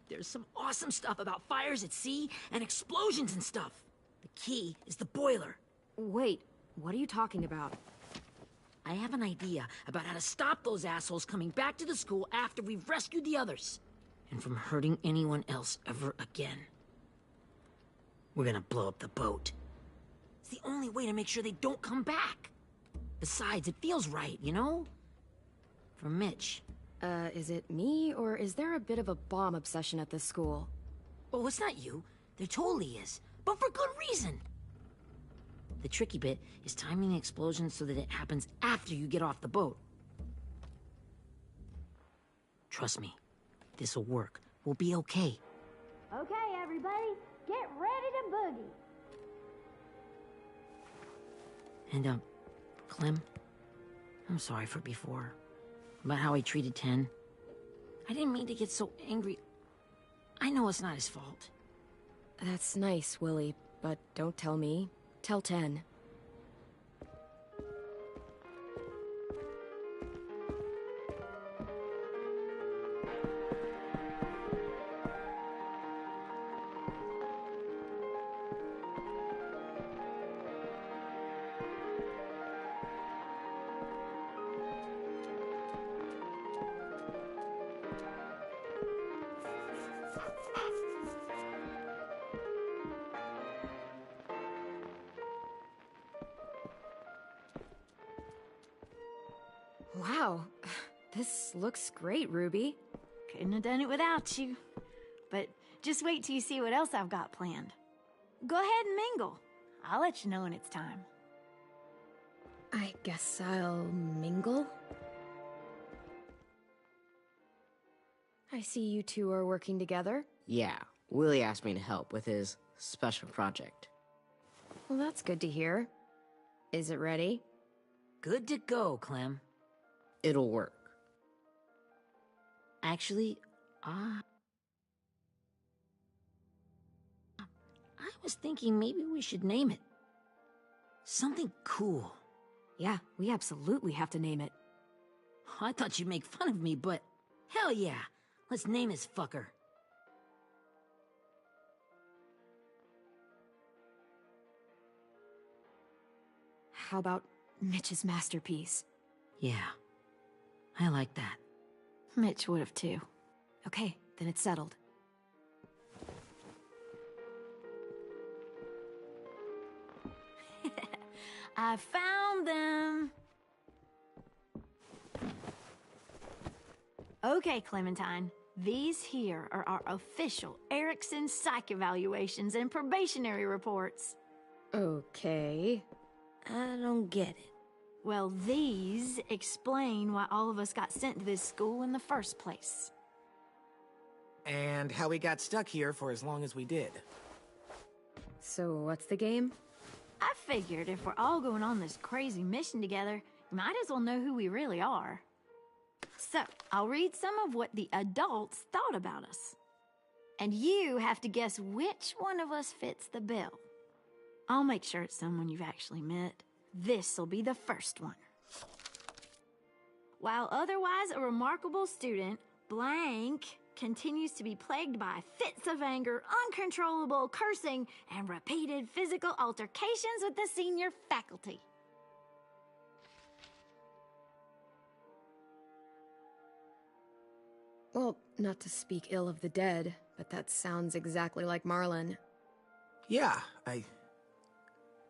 There's some awesome stuff about fires at sea and explosions and stuff. The key is the boiler. Wait, what are you talking about? I have an idea about how to stop those assholes coming back to the school after we've rescued the others. And from hurting anyone else ever again. We're gonna blow up the boat. It's the only way to make sure they don't come back. Besides, it feels right, you know? For Mitch. Is it me, or is there a bit of a bomb obsession at this school? Oh, it's not you. There totally is. But for good reason. The tricky bit is timing the explosion so that it happens after you get off the boat. Trust me, this'll work. We'll be okay. Okay, everybody, get ready to boogie. And, Clem, I'm sorry for before. About how I treated Ten. I didn't mean to get so angry. I know it's not his fault. That's nice, Willy, but don't tell me. Tell 10. Wow, this looks great, Ruby. Couldn't have done it without you. But just wait till you see what else I've got planned. Go ahead and mingle. I'll let you know when it's time. I guess I'll mingle? I see you two are working together. Yeah, Willy asked me to help with his special project. Well, that's good to hear. Is it ready? Good to go, Clem. It'll work. Actually, I was thinking maybe we should name it. Something cool. Yeah, we absolutely have to name it. I thought you'd make fun of me, but hell yeah. Let's name this fucker. How about Mitch's masterpiece? Yeah, I like that. Mitch would have too. Okay, then it's settled. I found them! Okay, Clementine. These here are our official Erickson psych evaluations and probationary reports. Okay. I don't get it. Well, these explain why all of us got sent to this school in the first place. And how we got stuck here for as long as we did. So what's the game? I figured if we're all going on this crazy mission together, we might as well know who we really are. So, I'll read some of what the adults thought about us. And you have to guess which one of us fits the bill. I'll make sure it's someone you've actually met. This'll be the first one. While otherwise a remarkable student, blank continues to be plagued by fits of anger, uncontrollable cursing, and repeated physical altercations with the senior faculty. Well, not to speak ill of the dead, but that sounds exactly like Marlon. Yeah, I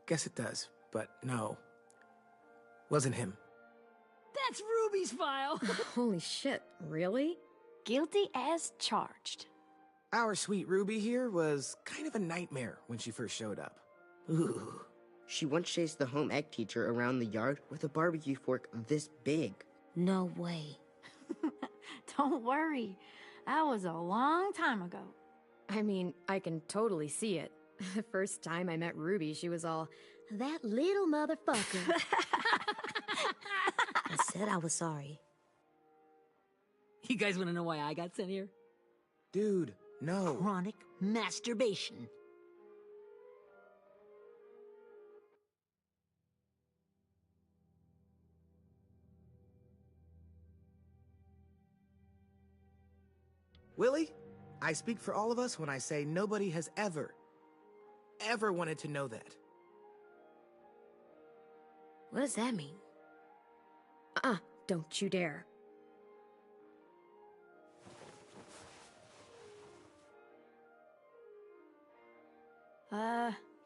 guess it does, but no. Wasn't him. That's Ruby's file! Holy shit, really? Guilty as charged. Our sweet Ruby here was kind of a nightmare when she first showed up. Ooh. She once chased the home ec teacher around the yard with a barbecue fork this big. No way. Don't worry. That was a long time ago. I mean, I can totally see it. The first time I met Ruby, she was all, "That little motherfucker." I said I was sorry. You guys want to know why I got sent here? Dude, no. Chronic masturbation. Willy, I speak for all of us when I say nobody has ever wanted to know that. What does that mean? Don't you dare.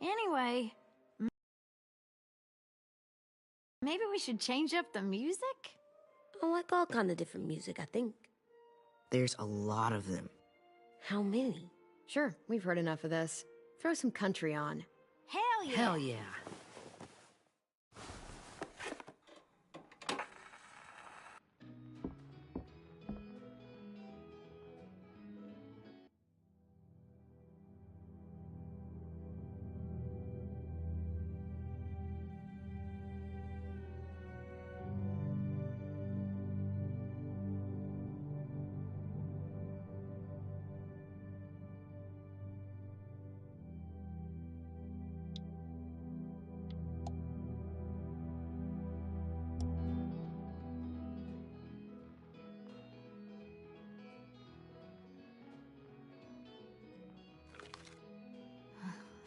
Anyway, maybe we should change up the music? I like all kind of different music, I think. There's a lot of them. How many? Sure, we've heard enough of this. Throw some country on. Hell yeah! Hell yeah.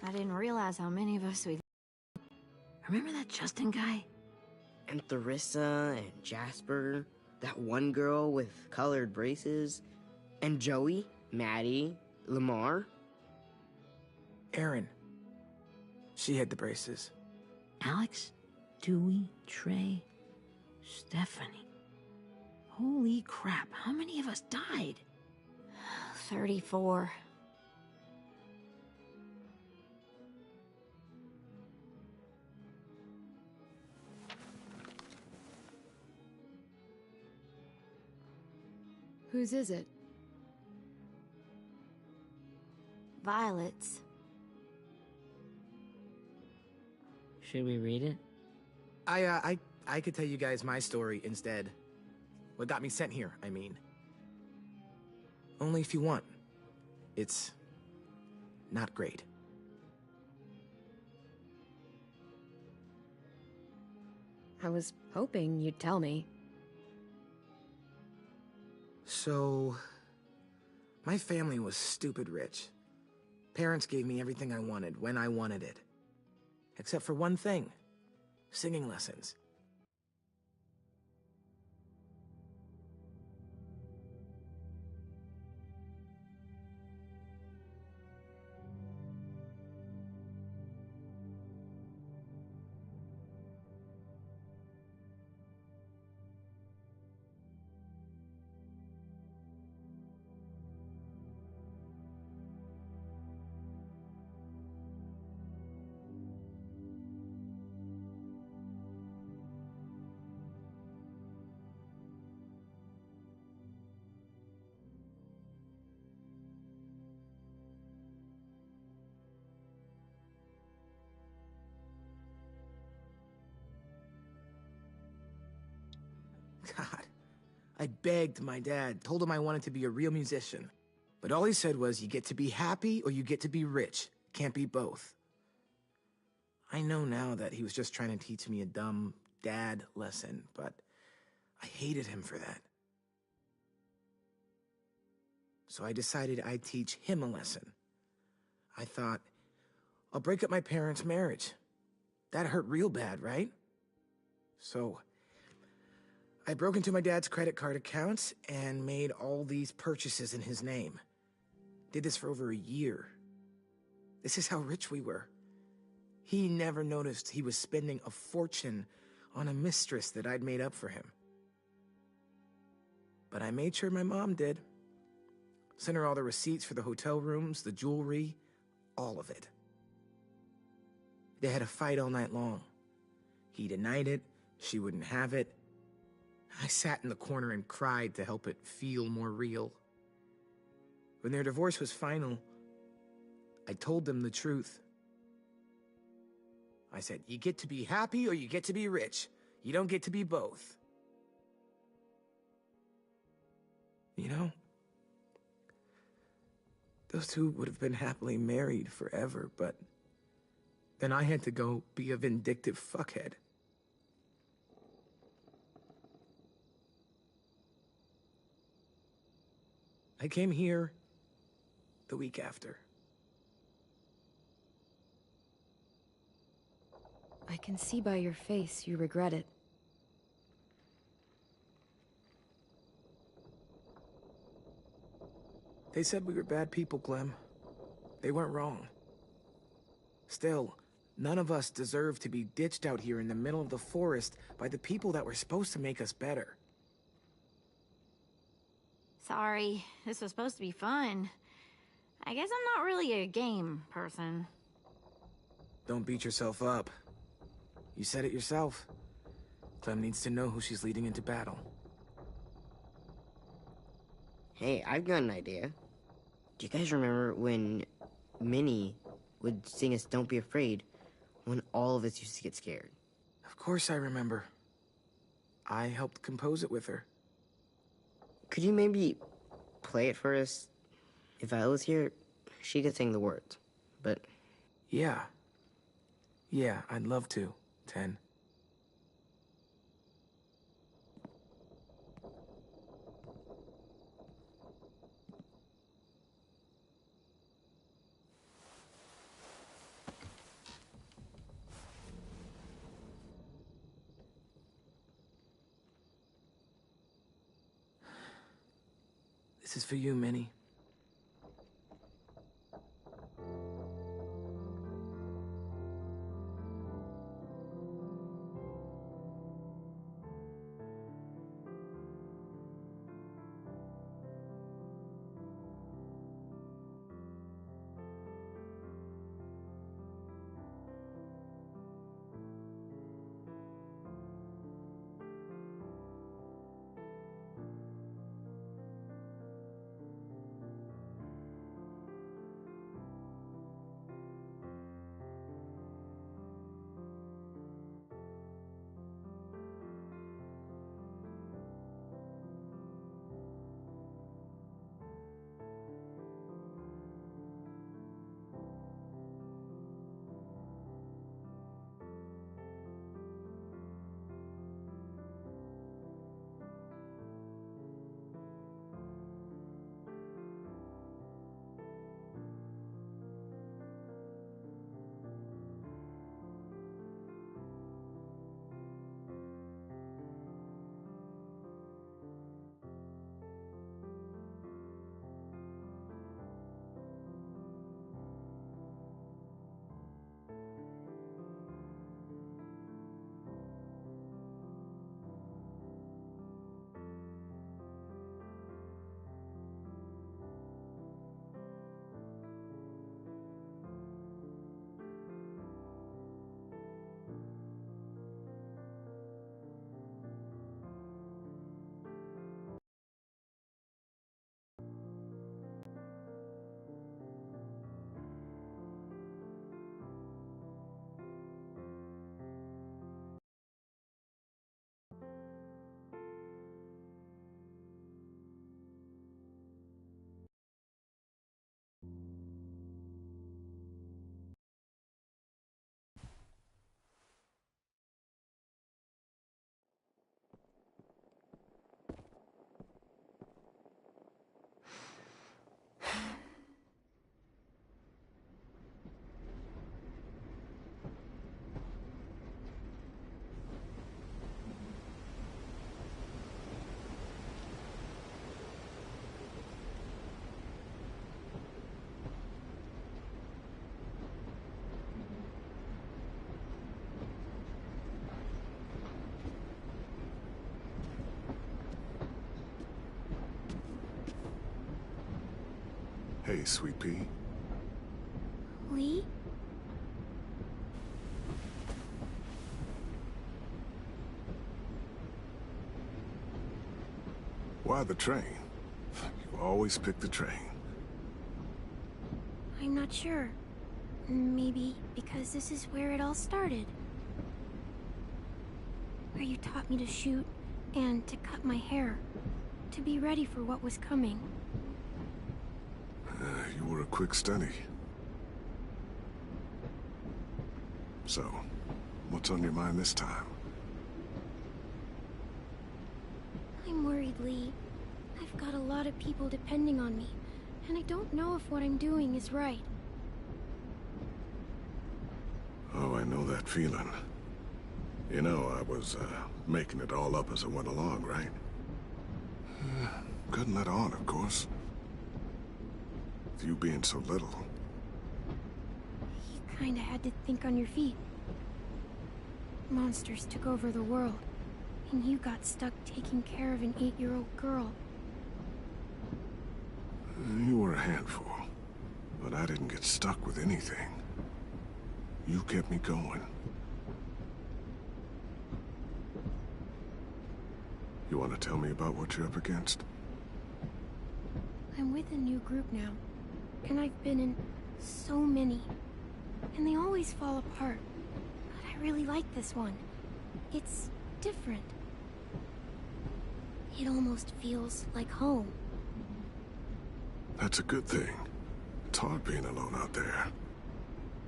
I didn't realize how many of us we... Remember that Justin guy? And Theresa and Jasper, that one girl with colored braces, and Joey, Maddie, Lamar. Erin. She had the braces. Alex, Dewey, Trey, Stephanie. Holy crap, how many of us died? 34. Whose is it? Violet's. Should we read it? I could tell you guys my story instead. What got me sent here, I mean. Only if you want. It's not great. I was hoping you'd tell me. So, my family was stupid rich. Parents gave me everything I wanted when I wanted it. Except for one thing. Singing lessons. God, I begged my dad, told him I wanted to be a real musician. But all he said was, you get to be happy or you get to be rich. Can't be both. I know now that he was just trying to teach me a dumb dad lesson, but I hated him for that. So I decided I'd teach him a lesson. I thought, I'll break up my parents' marriage. That hurt real bad, right? So I broke into my dad's credit card accounts and made all these purchases in his name. Did this for over a year. This is how rich we were. He never noticed he was spending a fortune on a mistress that I'd made up for him. But I made sure my mom did. Sent her all the receipts for the hotel rooms, the jewelry, all of it. They had a fight all night long. He denied it, she wouldn't have it. I sat in the corner and cried to help it feel more real. When their divorce was final, I told them the truth. I said, you get to be happy or you get to be rich. You don't get to be both. You know, those two would have been happily married forever, but then I had to go be a vindictive fuckhead. I came here the week after. I can see by your face you regret it. They said we were bad people, Clem. They weren't wrong. Still, none of us deserve to be ditched out here in the middle of the forest by the people that were supposed to make us better. Sorry, this was supposed to be fun. I guess I'm not really a game person. Don't beat yourself up. You said it yourself. Clem needs to know who she's leading into battle. Hey, I've got an idea. Do you guys remember when Minnie would sing us Don't Be Afraid when all of us used to get scared? Of course I remember. I helped compose it with her. Could you maybe play it for us? If Viola's here, she could sing the words, but... Yeah. Yeah, I'd love to, Ten. This is for you, Minnie. Hey, Sweet Pea. Lee? Why the train? You always pick the train. I'm not sure. Maybe because this is where it all started. Where you taught me to shoot and to cut my hair. To be ready for what was coming. You were a quick study. So, what's on your mind this time? I'm worried, Lee. I've got a lot of people depending on me, and I don't know if what I'm doing is right. Oh, I know that feeling. You know, I was, making it all up as I went along, right? Couldn't let on, of course. With you being so little. You kinda had to think on your feet. Monsters took over the world, and you got stuck taking care of an 8-year-old girl. You were a handful, but I didn't get stuck with anything. You kept me going. You want to tell me about what you're up against? I'm with a new group now, and I've been in so many, and they always fall apart. But I really like this one. It's different. It almost feels like home. That's a good thing. It's hard being alone out there.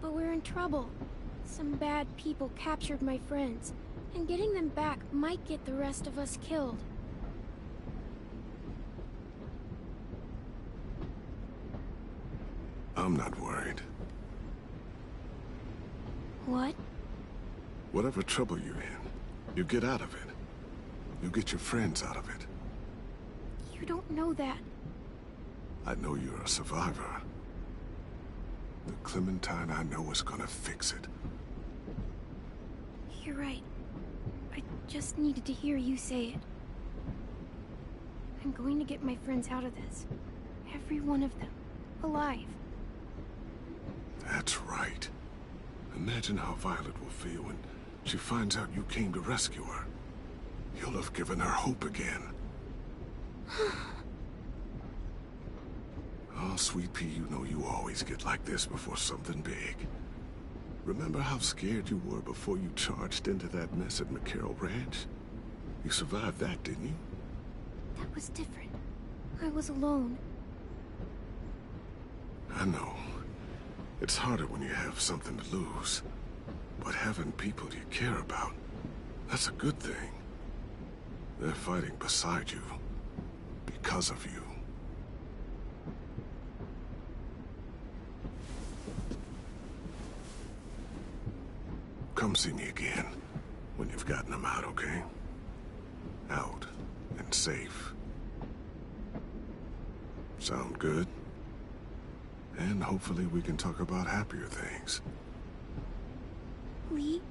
But we're in trouble. Some bad people captured my friends, and getting them back might get the rest of us killed. I'm not worried. What? Whatever trouble you're in, you get out of it. You get your friends out of it. You don't know that. I know you're a survivor. The Clementine I know is gonna fix it. You're right. I just needed to hear you say it. I'm going to get my friends out of this. Every one of them. Alive. That's right. Imagine how Violet will feel when she finds out you came to rescue her. You'll have given her hope again. Oh, Sweet Pea, you know you always get like this before something big. Remember how scared you were before you charged into that mess at McCarroll Ranch? You survived that, didn't you? That was different. I was alone. I know. It's harder when you have something to lose. But having people you care about, that's a good thing. They're fighting beside you. Because of you. Come see me again, when you've gotten them out, okay? Out and safe. Sound good? And hopefully we can talk about happier things. Lee,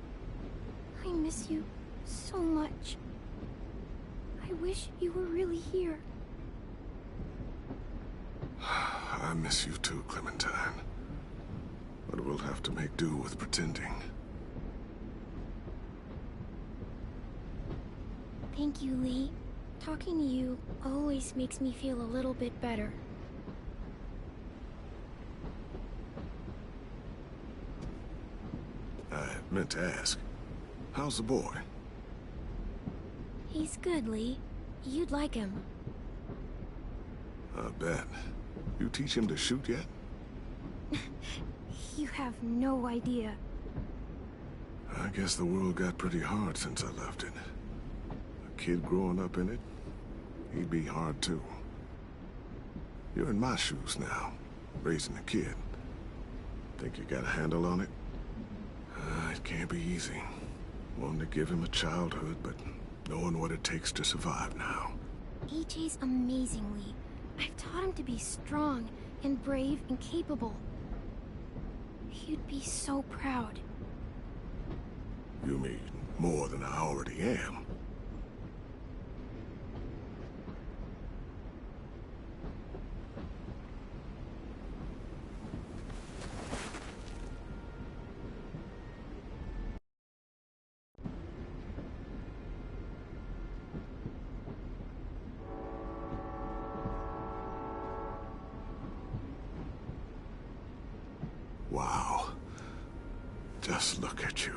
I miss you so much. I wish you were really here. I miss you too, Clementine. But we'll have to make do with pretending. Thank you, Lee. Talking to you always makes me feel a little bit better. I meant to ask, how's the boy? He's good, Lee. You'd like him. I bet. You teach him to shoot yet? You have no idea. I guess the world got pretty hard since I left it. A kid growing up in it, he'd be hard too. You're in my shoes now, raising a kid. Think you got a handle on it? It can't be easy. Wanting to give him a childhood, but knowing what it takes to survive now. AJ's amazing, Lee. I've taught him to be strong and brave and capable. He'd be so proud. You mean more than I already am? Just look at you.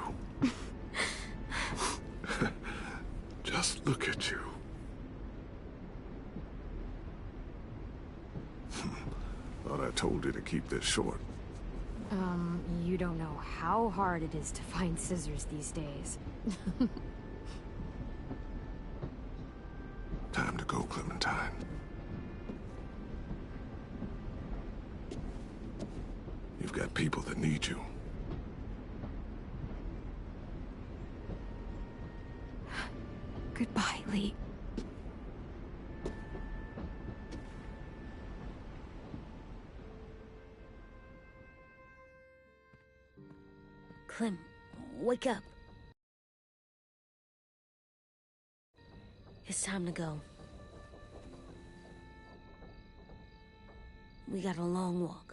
Just look at you. Thought I told you to keep this short. You don't know how hard it is to find scissors these days. Time to go, Clementine. You've got people that need you. Goodbye, Lee. Clem, wake up. It's time to go. We got a long walk.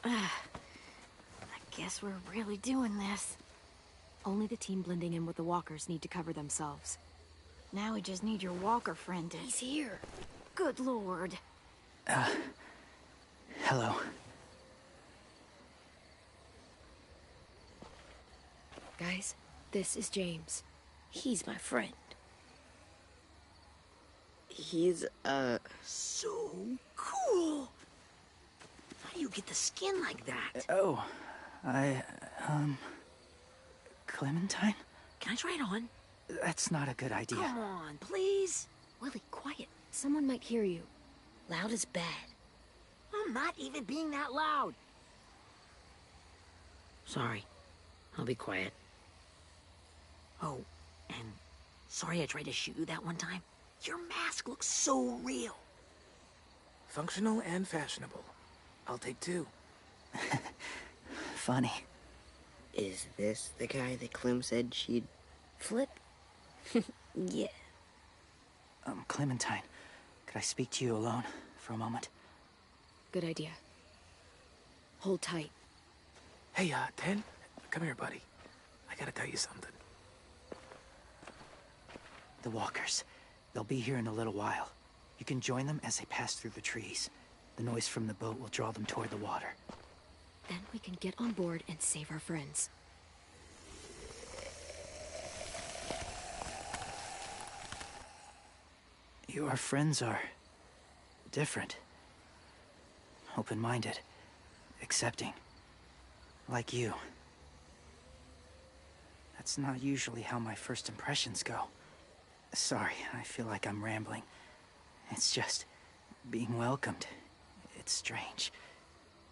I guess we're really doing this. Only the team blending in with the walkers need to cover themselves. Now we just need your walker friend to... He's here. Good lord. Hello. Guys, this is James. He's my friend. He's, So cool. How do you get the skin like that? Oh, Clementine? Can I try it on? That's not a good idea. Come on, please. Willy, quiet. Someone might hear you. Loud is bad. I'm not even being that loud. Sorry. I'll be quiet. Oh, and sorry I tried to shoot you that one time. Your mask looks so real. Functional and fashionable. I'll take two. Funny. is this the guy that Clem said she'd... Flip? Yeah. Clementine, could I speak to you alone for a moment? Good idea. Hold tight. Hey, Ten, come here, buddy. I gotta tell you something. The walkers. They'll be here in a little while. You can join them as they pass through the trees. The noise from the boat will draw them toward the water. Then we can get on board and save our friends. Your friends are... different. Open-minded. Accepting. Like you. That's not usually how my first impressions go. Sorry, I feel like I'm rambling. It's just... being welcomed. It's strange.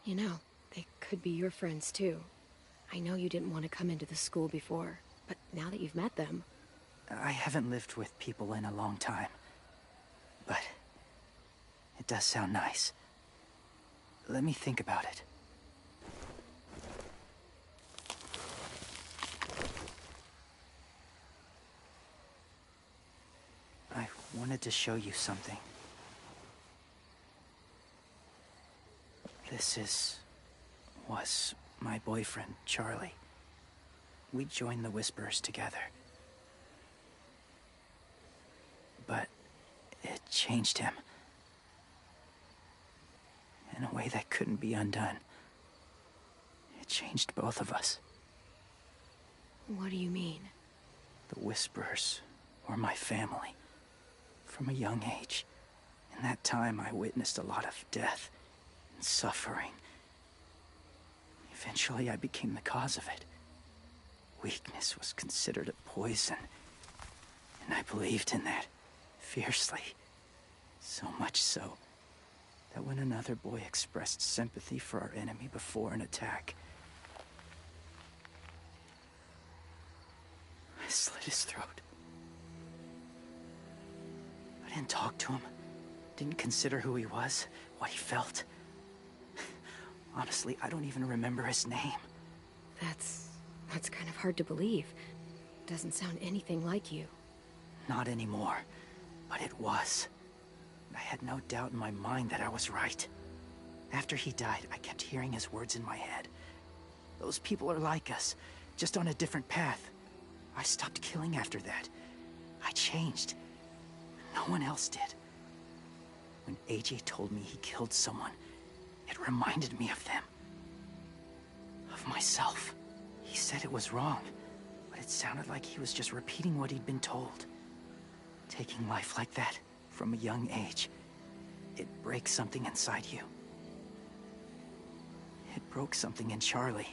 You know, they could be your friends too. I know you didn't want to come into the school before, but now that you've met them... I haven't lived with people in a long time. But... it does sound nice. Let me think about it. I wanted to show you something. was my boyfriend, Charlie. We joined the Whisperers together. But it changed him. In a way that couldn't be undone. It changed both of us. What do you mean? The Whisperers were my family. From a young age. In that time, I witnessed a lot of death and suffering. Eventually, I became the cause of it. Weakness was considered a poison. And I believed in that, fiercely. So much so, that when another boy expressed sympathy for our enemy before an attack, I slit his throat. I didn't talk to him. Didn't consider who he was, what he felt. Honestly, I don't even remember his name. That's kind of hard to believe. Doesn't sound anything like you. Not anymore, but it was. I had no doubt in my mind that I was right. After he died, I kept hearing his words in my head. Those people are like us, just on a different path. I stopped killing after that. I changed. No one else did. When AJ told me he killed someone, it reminded me of them. Of myself. He said it was wrong, but it sounded like he was just repeating what he'd been told. Taking life like that, from a young age, it breaks something inside you. It broke something in Charlie.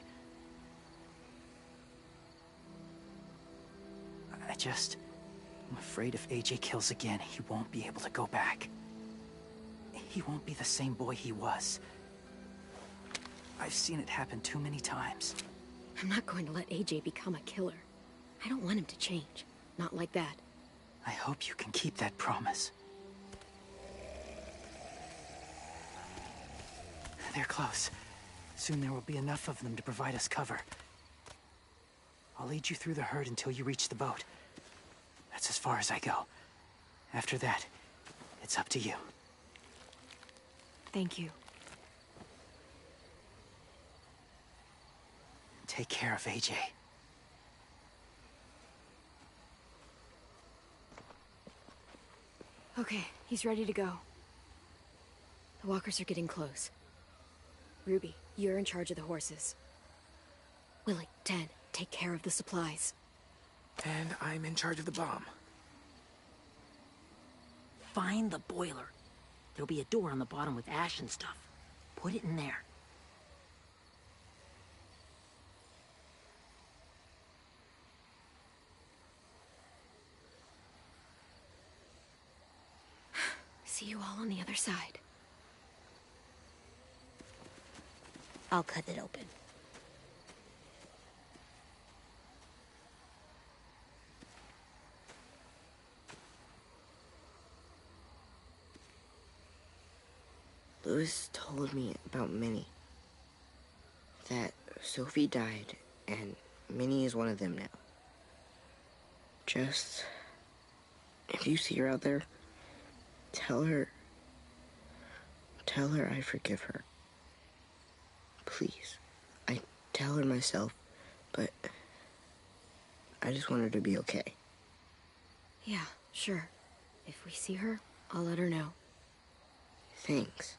I'm afraid if AJ kills again, he won't be able to go back. He won't be the same boy he was. I've seen it happen too many times. I'm not going to let AJ become a killer. I don't want him to change. Not like that. I hope you can keep that promise. They're close. Soon there will be enough of them to provide us cover. I'll lead you through the herd until you reach the boat. That's as far as I go. After that, it's up to you. Thank you. Take care of AJ. Okay, he's ready to go. The walkers are getting close. Ruby, you're in charge of the horses. Willy, Ted, take care of the supplies. And I'm in charge of the bomb. Find the boiler. There'll be a door on the bottom with ash and stuff. Put it in there. See you all on the other side. I'll cut it open. Louis told me about Minnie. That Sophie died, and Minnie is one of them now. Just... if you see her out there, tell her I forgive her. Please. I tell her myself, but I just want her to be okay. Yeah, sure. If we see her, I'll let her know. Thanks.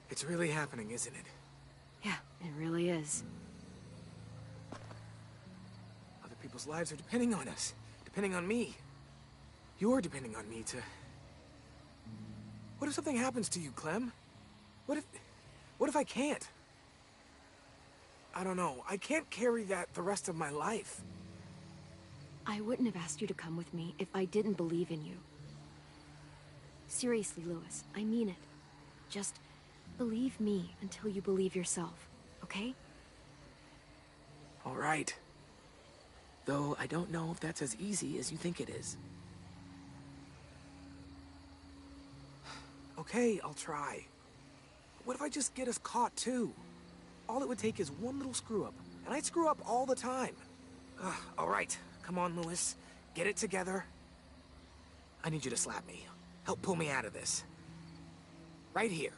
It's really happening, isn't it? Yeah, it really is. Other people's lives are depending on us. Depending on me. You're depending on me to... What if something happens to you, Clem? What if I can't? I don't know. I can't carry that the rest of my life. I wouldn't have asked you to come with me if I didn't believe in you. Seriously, Louis, I mean it. Just believe me until you believe yourself, okay? All right. Though I don't know if that's as easy as you think it is. Okay, I'll try. What if I just get us caught, too? All it would take is one little screw-up, and I'd screw up all the time. All right, come on, Louis. Get it together. I need you to slap me. Help pull me out of this. Right here.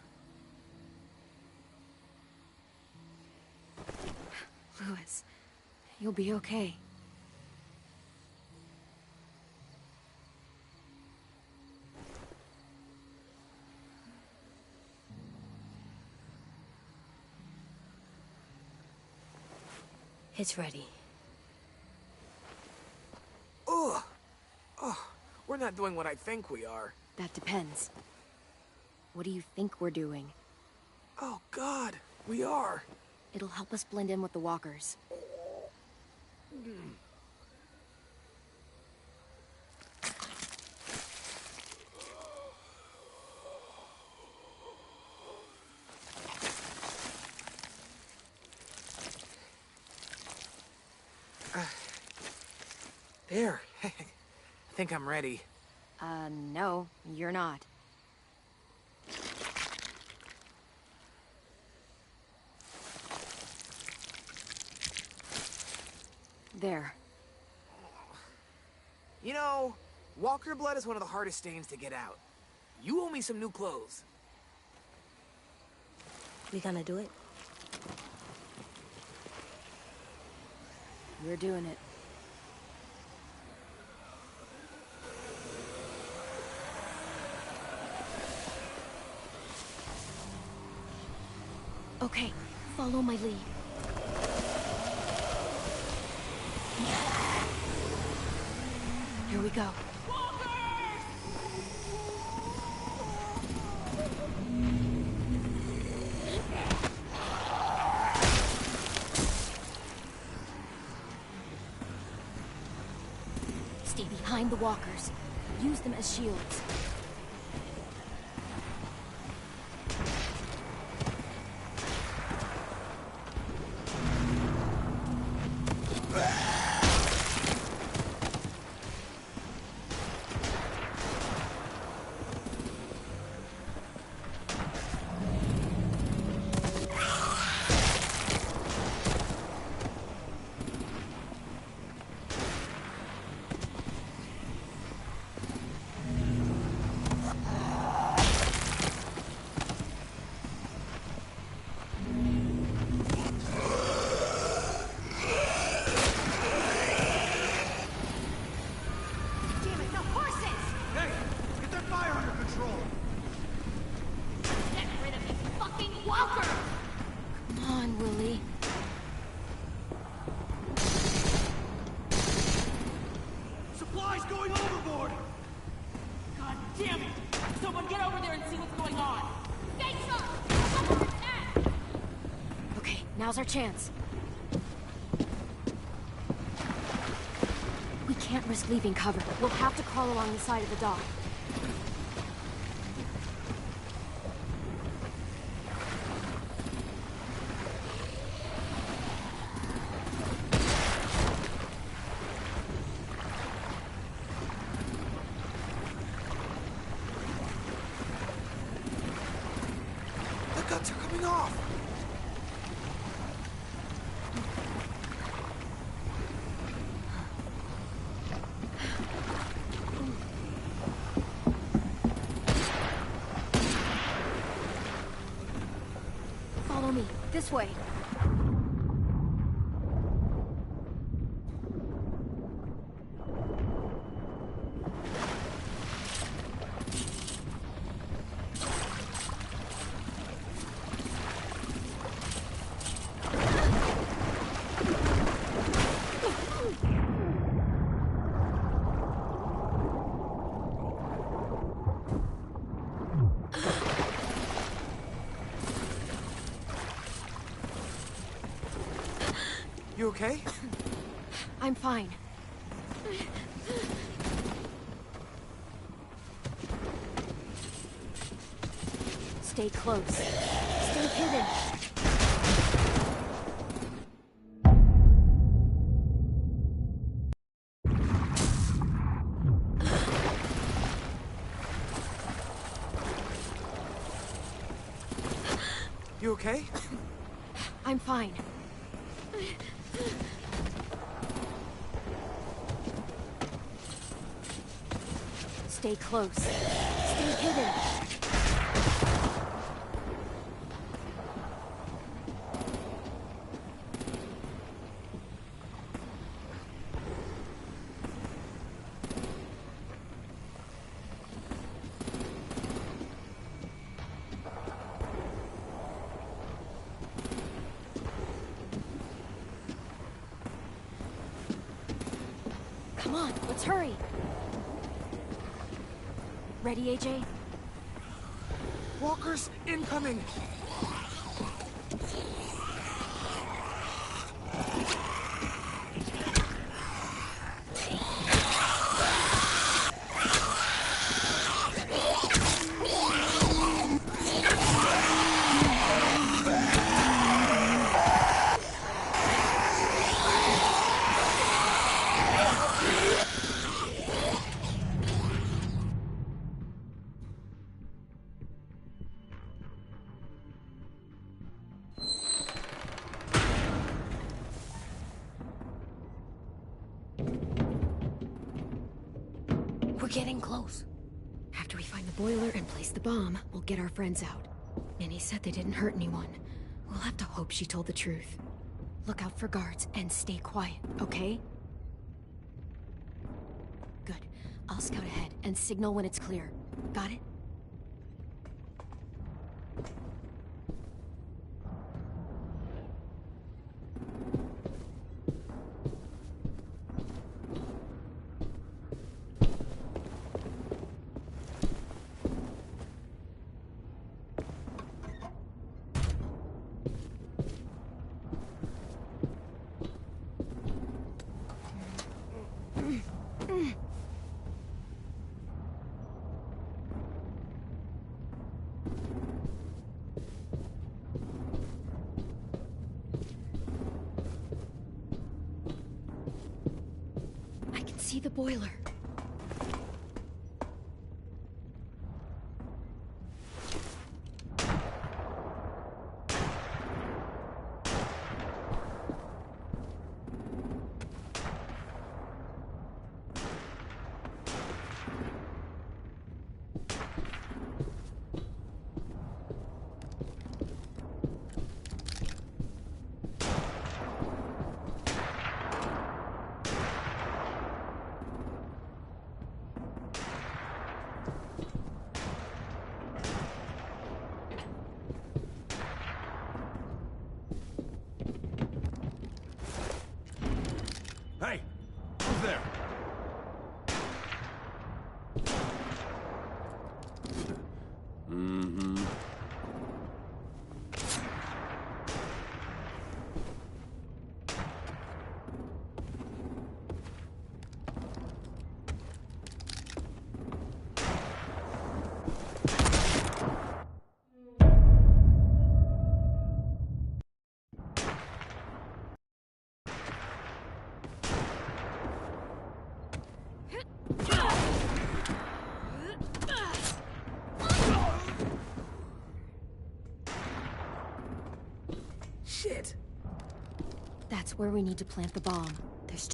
You'll be okay. It's ready. Ugh! Oh, we're not doing what I think we are. That depends. What do you think we're doing? Oh, God, we are. It'll help us blend in with the walkers. There. I think I'm ready. No, you're not. There. You know, walker blood is one of the hardest stains to get out. You owe me some new clothes. We gonna do it? We're doing it. Okay, follow my lead. Here we go. Stay behind the walkers. Use them as shields. Now's our chance. We can't risk leaving cover. We'll have to crawl along the side of the dock. The guts are coming off! Follow me. This way. You okay? I'm fine. Stay close. Stay hidden. You okay? I'm fine. Stay close. Stay hidden. on, let's hurry. Ready, AJ? Walkers incoming! We're getting close. After we find the boiler and place the bomb, we'll get our friends out. Minnie said they didn't hurt anyone. We'll have to hope she told the truth. Look out for guards and stay quiet, okay? Good. I'll scout ahead and signal when it's clear. Got it? See the boiler. Hey! Who's there? Mm-hmm. Shit! That's where we need to plant the bomb. There's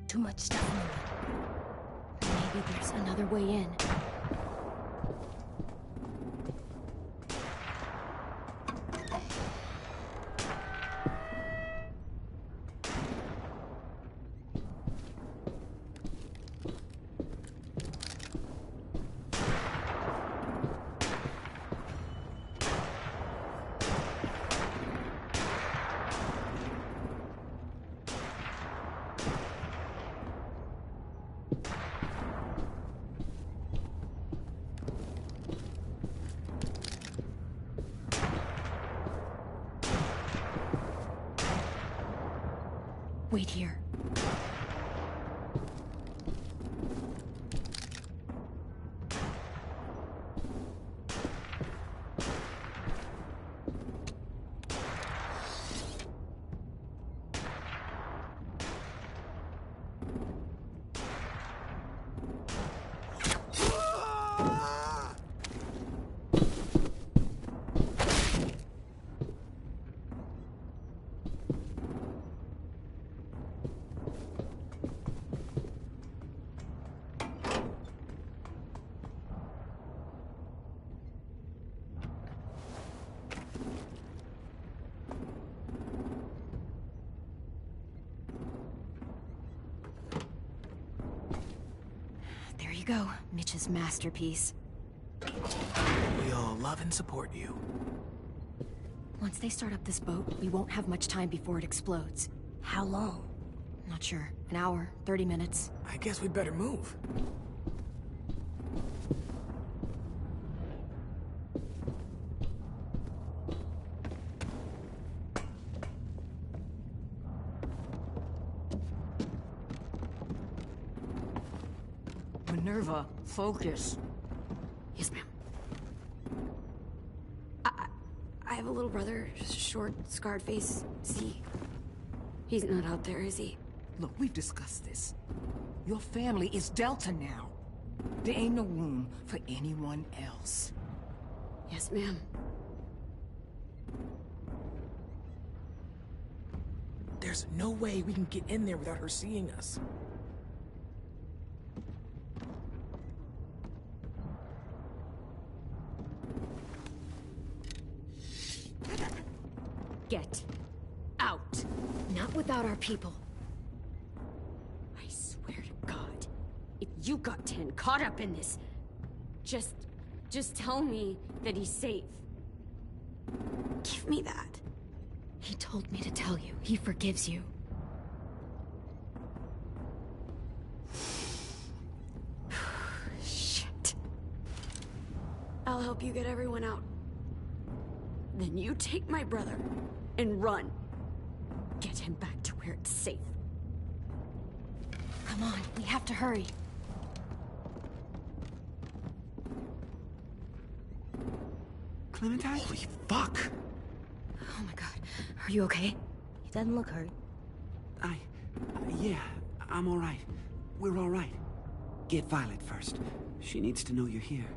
too much stuff moving. Maybe there's another way in. Wait here. you go, Mitch's masterpiece. We all love and support you. Once they start up this boat, we won't have much time before it explodes. How long? Not sure. An hour, 30 minutes. I guess we'd better move. Minerva, focus. Yes, ma'am. I have a little brother, short, scarred face. He's not out there, is he? Look, we've discussed this. Your family is Delta now. There ain't no room for anyone else. Yes, ma'am. There's no way we can get in there without her seeing us. Get out. Not without our people. I swear to God, if you got 10 caught up in this, just tell me that he's safe. Give me that. He told me to tell you. He forgives you. Shit. I'll help you get everyone out. Then you take my brother and run. Get him back to where it's safe. Come on, we have to hurry. Clementine? Holy fuck! Oh my god. Are you okay? He doesn't look hurt. Yeah, I'm all right. We're all right. Get Violet first. She needs to know you're here.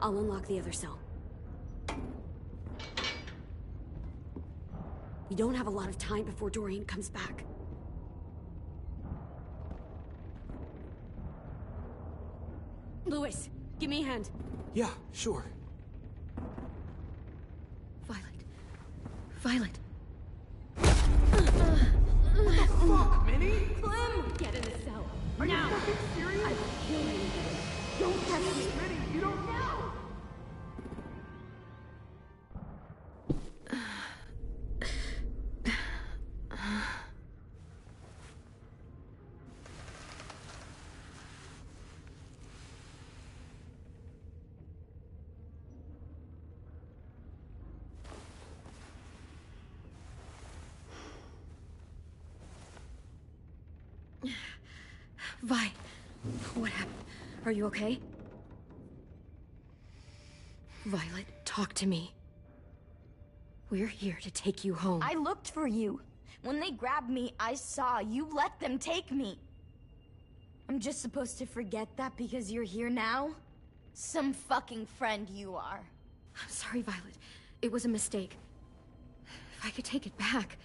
I'll unlock the other cell. We don't have a lot of time before Dorian comes back. Lewis, give me a hand. Yeah, sure. Violet. What the fuck, Minnie? Clem! Get in the cell. Are now. you fucking serious? I will kill you. Don't touch me. Minnie, you don't know. Vi, what happened? Are you okay? Violet, talk to me. We're here to take you home. I looked for you. When they grabbed me, I saw you let them take me. I'm just supposed to forget that because you're here now? Some fucking friend you are. I'm sorry, Violet. It was a mistake. If I could take it back...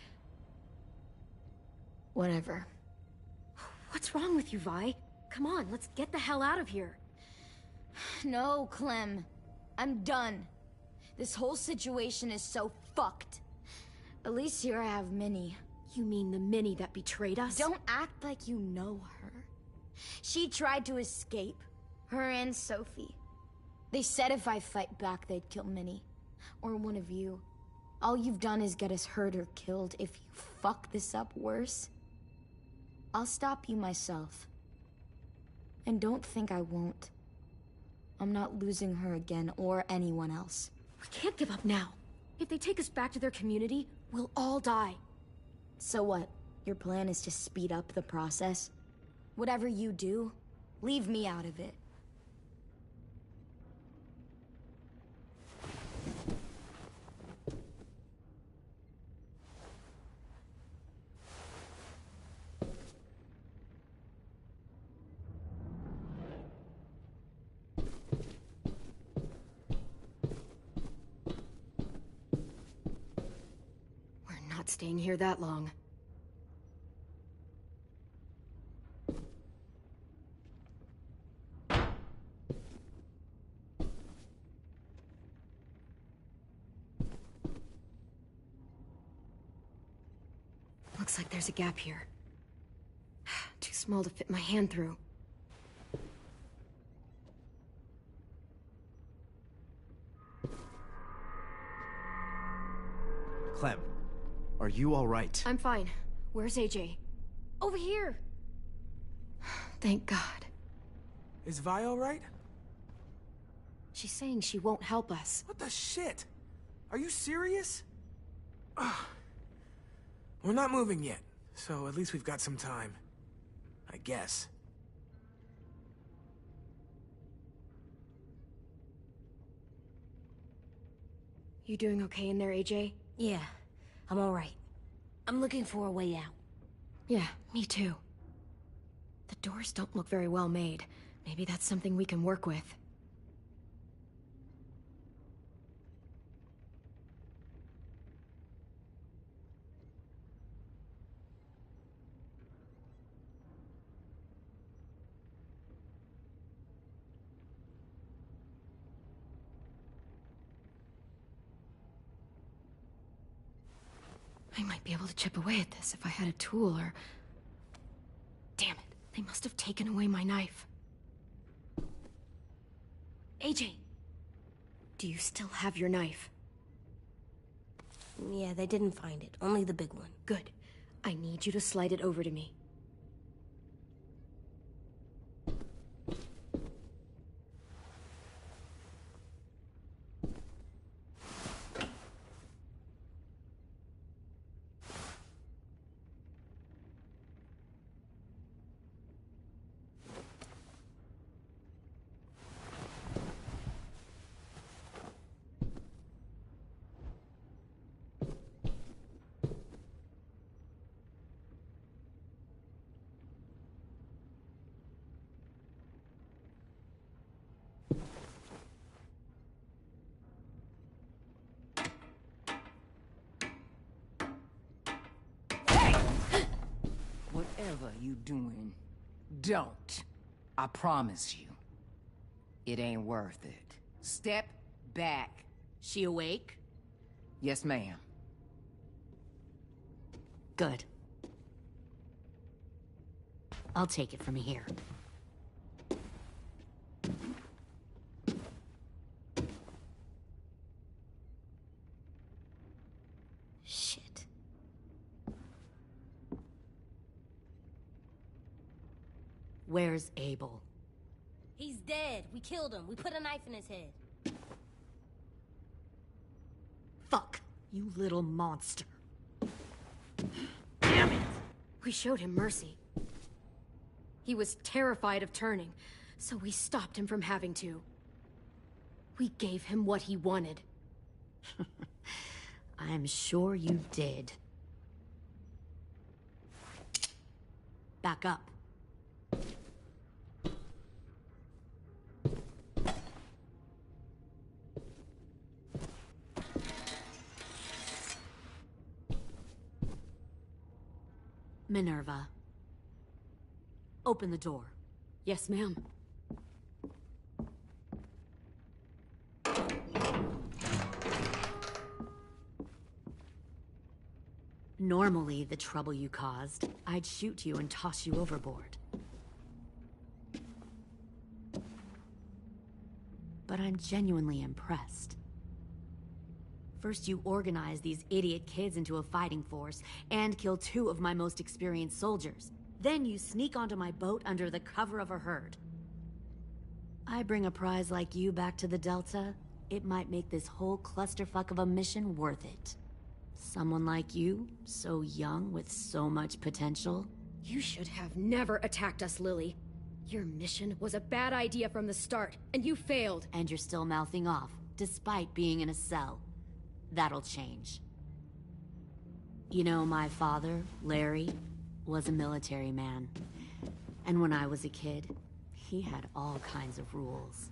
Whatever. What's wrong with you, Vi? Come on, let's get the hell out of here. No, Clem. I'm done. This whole situation is so fucked. At least here I have Minnie. You mean the Minnie that betrayed us? Don't act like you know her. She tried to escape. Her and Sophie. They said if I fight back, they'd kill Minnie. Or one of you. All you've done is get us hurt or killed. If you fuck this up worse, I'll stop you myself. And don't think I won't. I'm not losing her again, or anyone else. We can't give up now. If they take us back to their community, we'll all die. So what? Your plan is to speed up the process? Whatever you do, leave me out of it. Not staying here that long. Looks like there's a gap here. Too small to fit my hand through. Clem, are you all right? I'm fine. Where's AJ? Over here! Thank God. Is Vi all right? She's saying she won't help us. What the shit? Are you serious? Ugh. We're not moving yet, so at least we've got some time. I guess. You doing okay in there, AJ? Yeah, I'm alright. I'm looking for a way out. Yeah, me too. The doors don't look very well made. Maybe that's something we can work with. I might be able to chip away at this if I had a tool or... Damn it, they must have taken away my knife. AJ! Do you still have your knife? Yeah, they didn't find it. Only the big one. Good. I need you to slide it over to me. Whatever you doing, don't. I promise you. It ain't worth it. Step back. She awake? Yes, ma'am. Good. I'll take it from here. Shit. Where's Abel? He's dead. We killed him. We put a knife in his head. Fuck, you little monster. Damn it! We showed him mercy. He was terrified of turning, so we stopped him from having to. We gave him what he wanted. I'm sure you did. Back up. Minerva. Open the door. Yes, ma'am. Normally, the trouble you caused, I'd shoot you and toss you overboard. But I'm genuinely impressed. First, you organize these idiot kids into a fighting force and kill 2 of my most experienced soldiers. Then you sneak onto my boat under the cover of a herd. I bring a prize like you back to the Delta, it might make this whole clusterfuck of a mission worth it. Someone like you, so young with so much potential. You should have never attacked us, Lily. Your mission was a bad idea from the start, and you failed. And you're still mouthing off, despite being in a cell. That'll change. You know, my father, Larry, was a military man. And when I was a kid, he had all kinds of rules.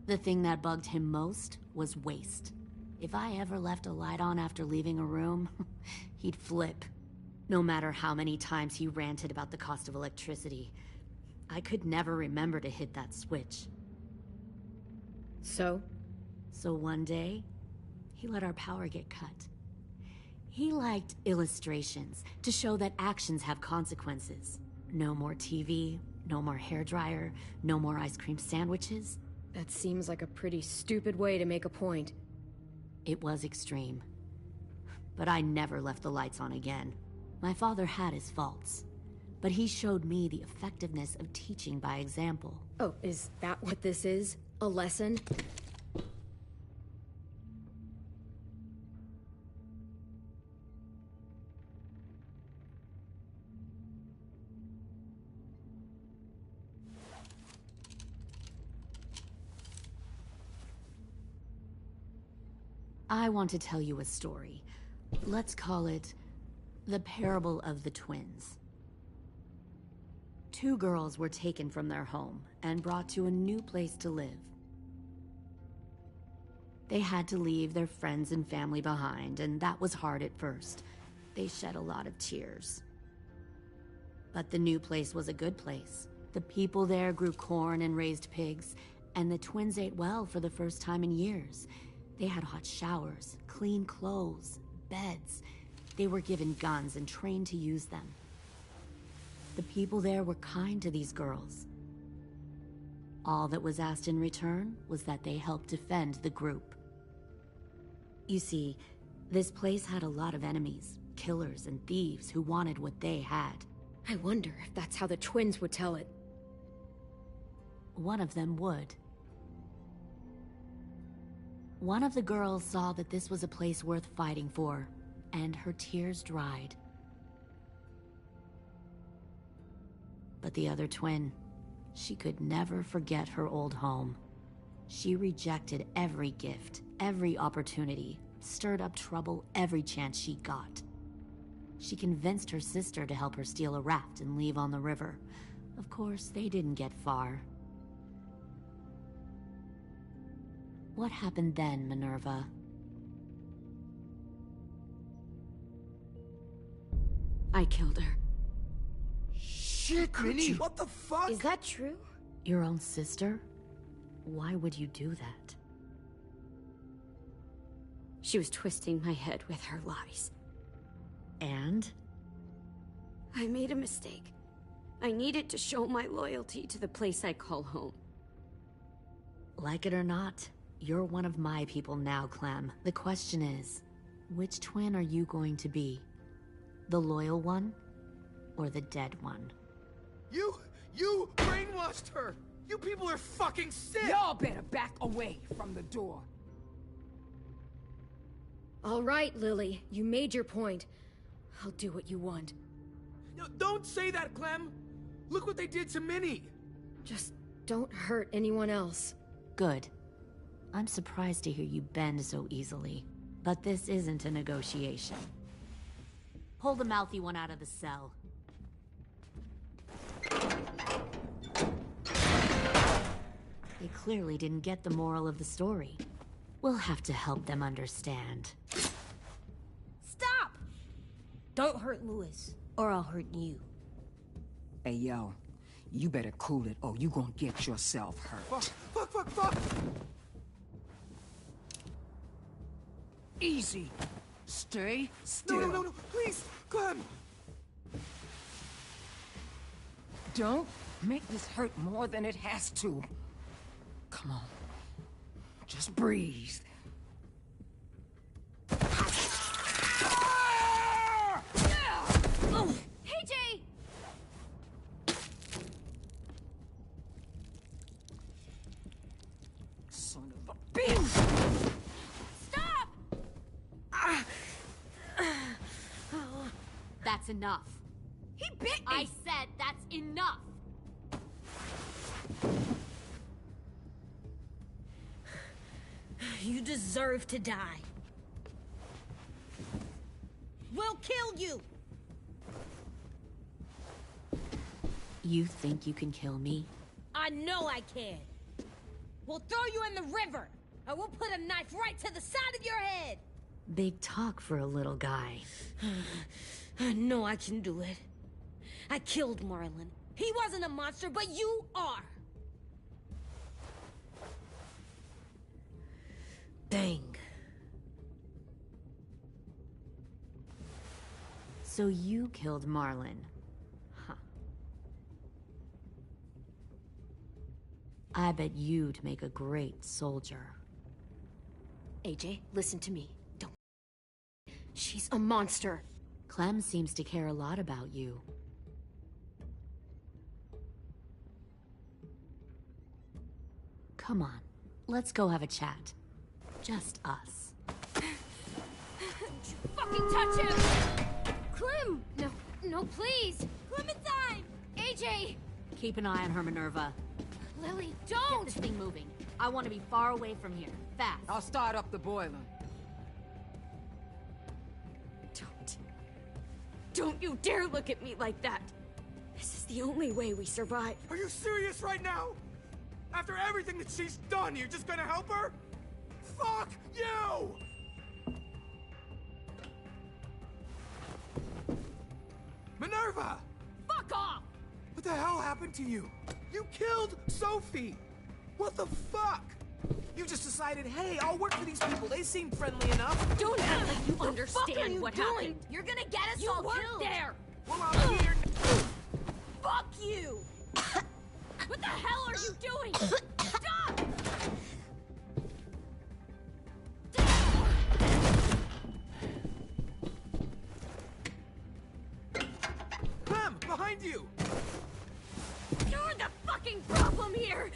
The thing that bugged him most was waste. If I ever left a light on after leaving a room, he'd flip. No matter how many times he ranted about the cost of electricity, I could never remember to hit that switch. So? So one day, he let our power get cut. He liked illustrations to show that actions have consequences. No more TV, no more hairdryer, no more ice cream sandwiches. That seems like a pretty stupid way to make a point. It was extreme. but I never left the lights on again. My father had his faults, but he showed me the effectiveness of teaching by example. Oh, is that what this is? A lesson? I want to tell you a story. Let's call it the Parable of the Twins. Two girls were taken from their home and brought to a new place to live. They had to leave their friends and family behind, and that was hard at first. They shed a lot of tears. But the new place was a good place. The people there grew corn and raised pigs, and the twins ate well for the first time in years. They had hot showers, clean clothes, beds. They were given guns and trained to use them. The people there were kind to these girls. All that was asked in return was that they help defend the group. You see, this place had a lot of enemies, killers and thieves who wanted what they had. I wonder if that's how the twins would tell it. One of them would. One of the girls saw that this was a place worth fighting for, and her tears dried. But the other twin, she could never forget her old home. She rejected every gift, every opportunity, stirred up trouble every chance she got. She convinced her sister to help her steal a raft and leave on the river. Of course, they didn't get far. What happened then, Minerva? I killed her. Shit, Minnie! What the fuck? Is that true? Your own sister? Why would you do that? She was twisting my head with her lies. And? I made a mistake. I needed to show my loyalty to the place I call home. Like it or not, you're one of my people now, Clem. The question is, which twin are you going to be? The loyal one, or the dead one? You brainwashed her! You people are fucking sick! Y'all better back away from the door. All right, Lily, you made your point. I'll do what you want. No, don't say that, Clem! Look what they did to Minnie! Just don't hurt anyone else. Good. I'm surprised to hear you bend so easily. But this isn't a negotiation. Pull the mouthy one out of the cell. They clearly didn't get the moral of the story. We'll have to help them understand. Stop! Don't hurt Louis, or I'll hurt you. Hey, yo. You better cool it, or you gonna get yourself hurt. Fuck! Easy. Stay still. No, please, Clem! Don't make this hurt more than it has to. Come on. Just breathe. Oh, hey, Jay! Son of a bitch! Stop! That's enough. He bit me! I said that's enough! You deserve to die. We'll kill you! You think you can kill me? I know I can. We'll throw you in the river, and we'll put a knife right to the side of your head. Big talk for a little guy. I know I can do it. I killed Marlon. He wasn't a monster, but you are. Bang. So you killed Marlon. Huh. I bet you'd make a great soldier. AJ, listen to me. Don't. She's a monster. Clem seems to care a lot about you. Come on, let's go have a chat. Just us. Fucking touch him! Clem! No, please! Clementine! AJ! Keep an eye on her, Minerva. Lily, don't! Get this thing moving. I want to be far away from here. Fast. I'll start up the boiler. Don't you dare look at me like that. This is the only way we survive. Are you serious right now? After everything that she's done, you're just gonna help her? Fuck you! Minerva! Fuck off! What the hell happened to you? You killed Sophie! What the fuck? You just decided, hey, I'll work for these people. They seem friendly enough. Don't act like you understand what happened. You're gonna get us all weren't killed. there! Well, I'm here. Fuck you! What the hell are you doing? Stop! Clem, behind you! You're the fucking problem here!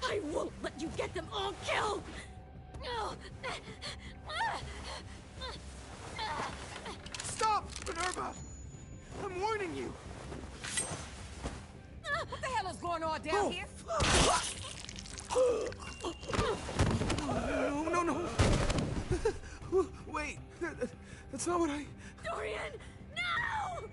I won't let you get them all killed! Stop, Minerva! I'm warning you! What the hell is going on down here? No. Wait, that's not what I... Dorian, no!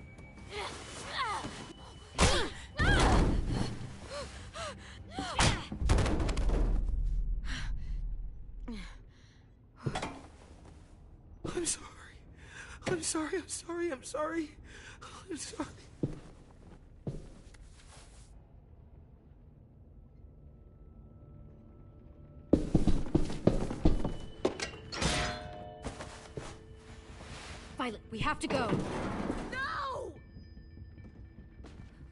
I'm sorry. Violet, we have to go. No!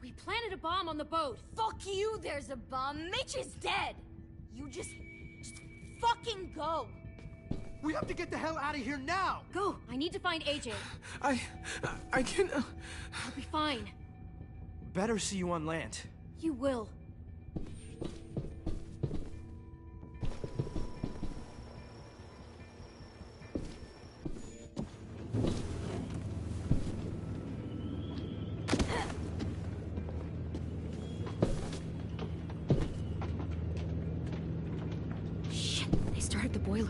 We planted a bomb on the boat. Fuck you, there's a bomb. Mitch is dead. You just fucking go. We have to get the hell out of here now! Go! I need to find AJ. I can... I'll be fine. Better see you on land. You will. Shit, they started the boiler.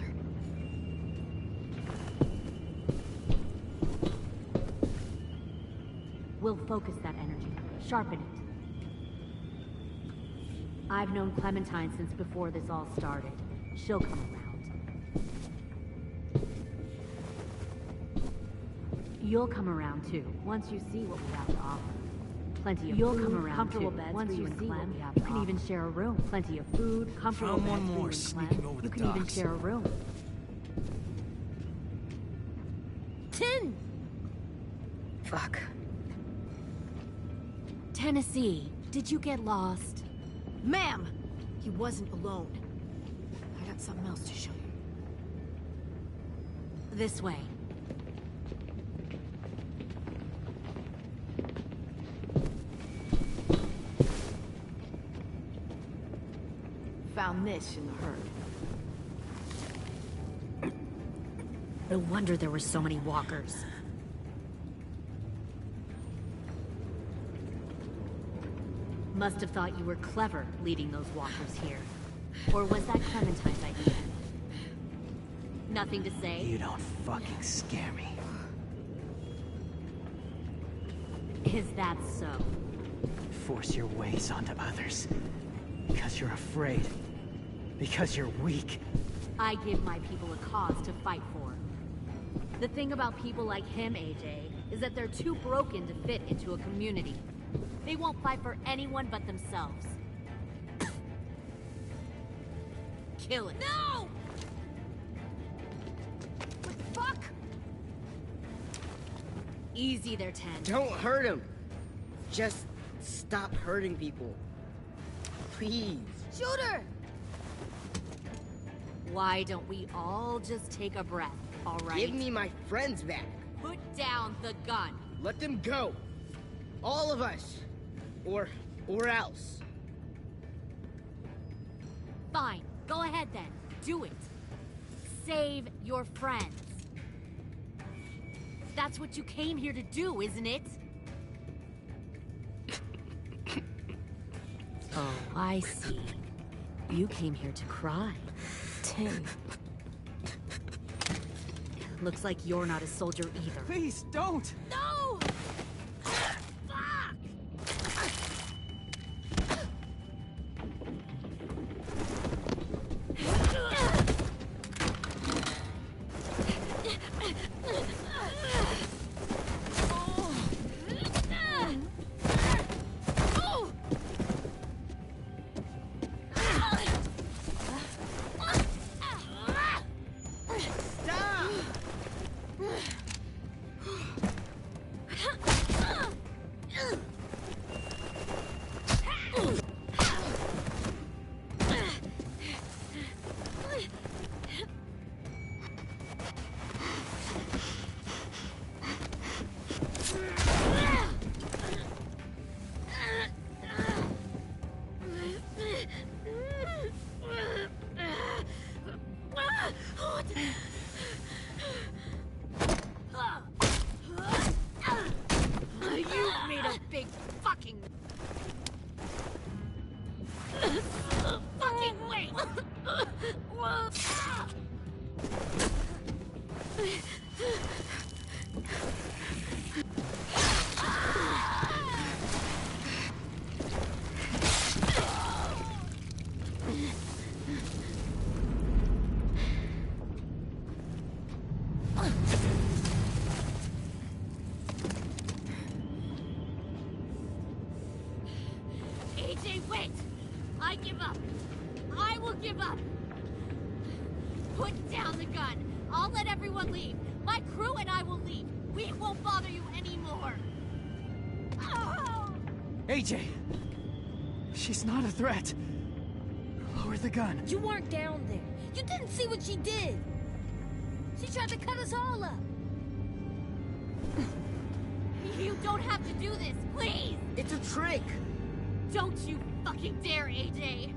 We'll focus that energy. Sharpen it. I've known Clementine since before this all started. She'll come around. You'll come around too, once you see what we have to offer. Plenty of food, comfortable beds once you see what we have to offer. You can even share a room. Plenty of food, comfortable beds Found one for you more and sneaking Clem. over You the can even docks. share a room. Tin! Fuck. Tennessee, did you get lost? Ma'am! He wasn't alone. I got something else to show you. This way. Found this in the herd. No wonder there were so many walkers. Must have thought you were clever leading those walkers here. Or was that Clementine's idea? Nothing to say? You don't fucking scare me. Is that so? Force your ways onto others. Because you're afraid. Because you're weak. I give my people a cause to fight for. The thing about people like him, AJ, is that they're too broken to fit into a community. They won't fight for anyone but themselves. Kill it. No! What the fuck? Easy there, Ten. Don't hurt him. Just stop hurting people. Please. Shoot her! Why don't we all just take a breath, all right? Give me my friends back. Put down the gun. Let them go. All of us. Or else. Fine, go ahead then. Do it. Save your friends. That's what you came here to do, isn't it? Oh, I see. You came here to cry. Tim. Looks like you're not a soldier either. Please, don't! No! AJ, wait! I give up. I will give up. Put down the gun. I'll let everyone leave. My crew and I will leave. We won't bother you anymore. Oh! AJ! She's not a threat. Lower the gun. You weren't down there. You didn't see what she did. She tried to cut us all up. You don't have to do this, please! It's a trick! Don't you fucking dare, AJ!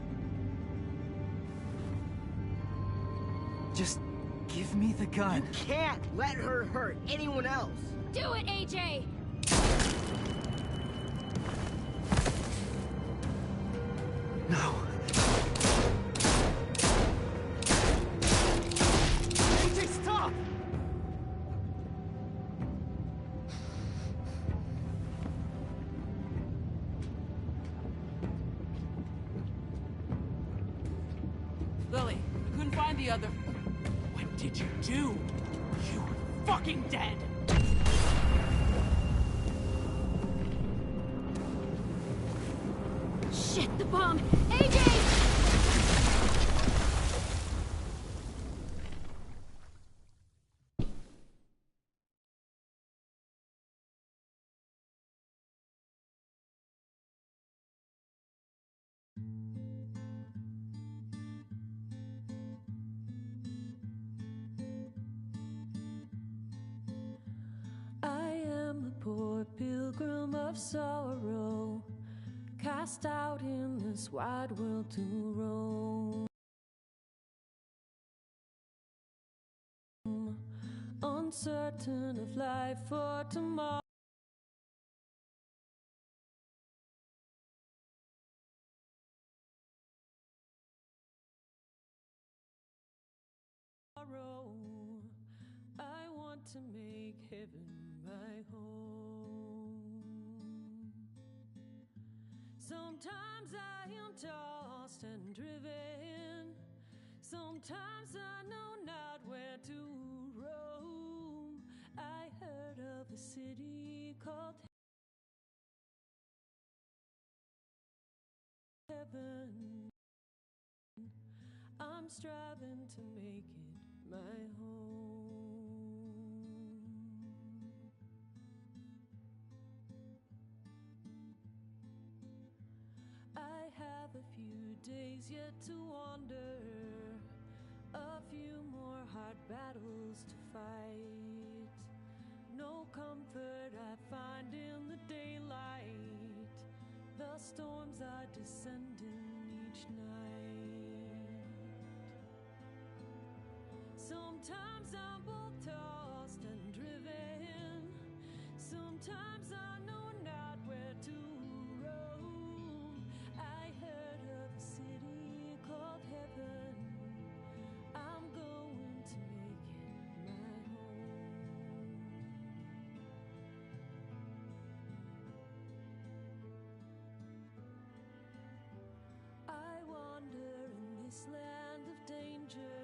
Just give me the gun. You can't let her hurt anyone else. Do it, AJ! No. AJ, stop! Lily, I couldn't find the other. What did you do? You were fucking dead! Shit, the bomb! AJ! I am a poor pilgrim of sorrow, cast out in this wide world to roam. Uncertain of life for tomorrow. I want to make heaven my home. Sometimes I am tossed and driven. Sometimes I know not where to roam. I heard of a city called heaven. I'm striving to make it my home. I have a few days yet to wander hard battles to fight. No comfort I find in the daylight. The storms are descending each night. Sometimes I'm both tossed and driven. Sometimes I know not where to roam. I heard of a city called heaven. I'm going to make it my home. I wander in this land of danger.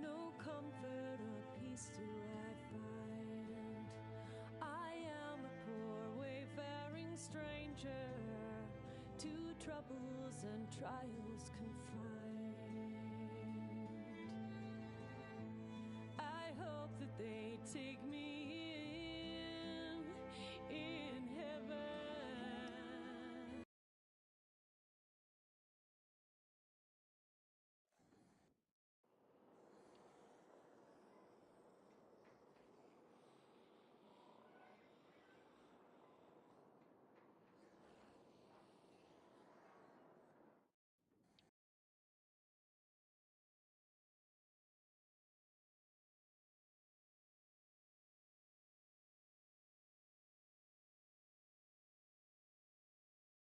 No comfort or peace do I find. I am a poor wayfaring stranger, to troubles and trials confined. I hope that they take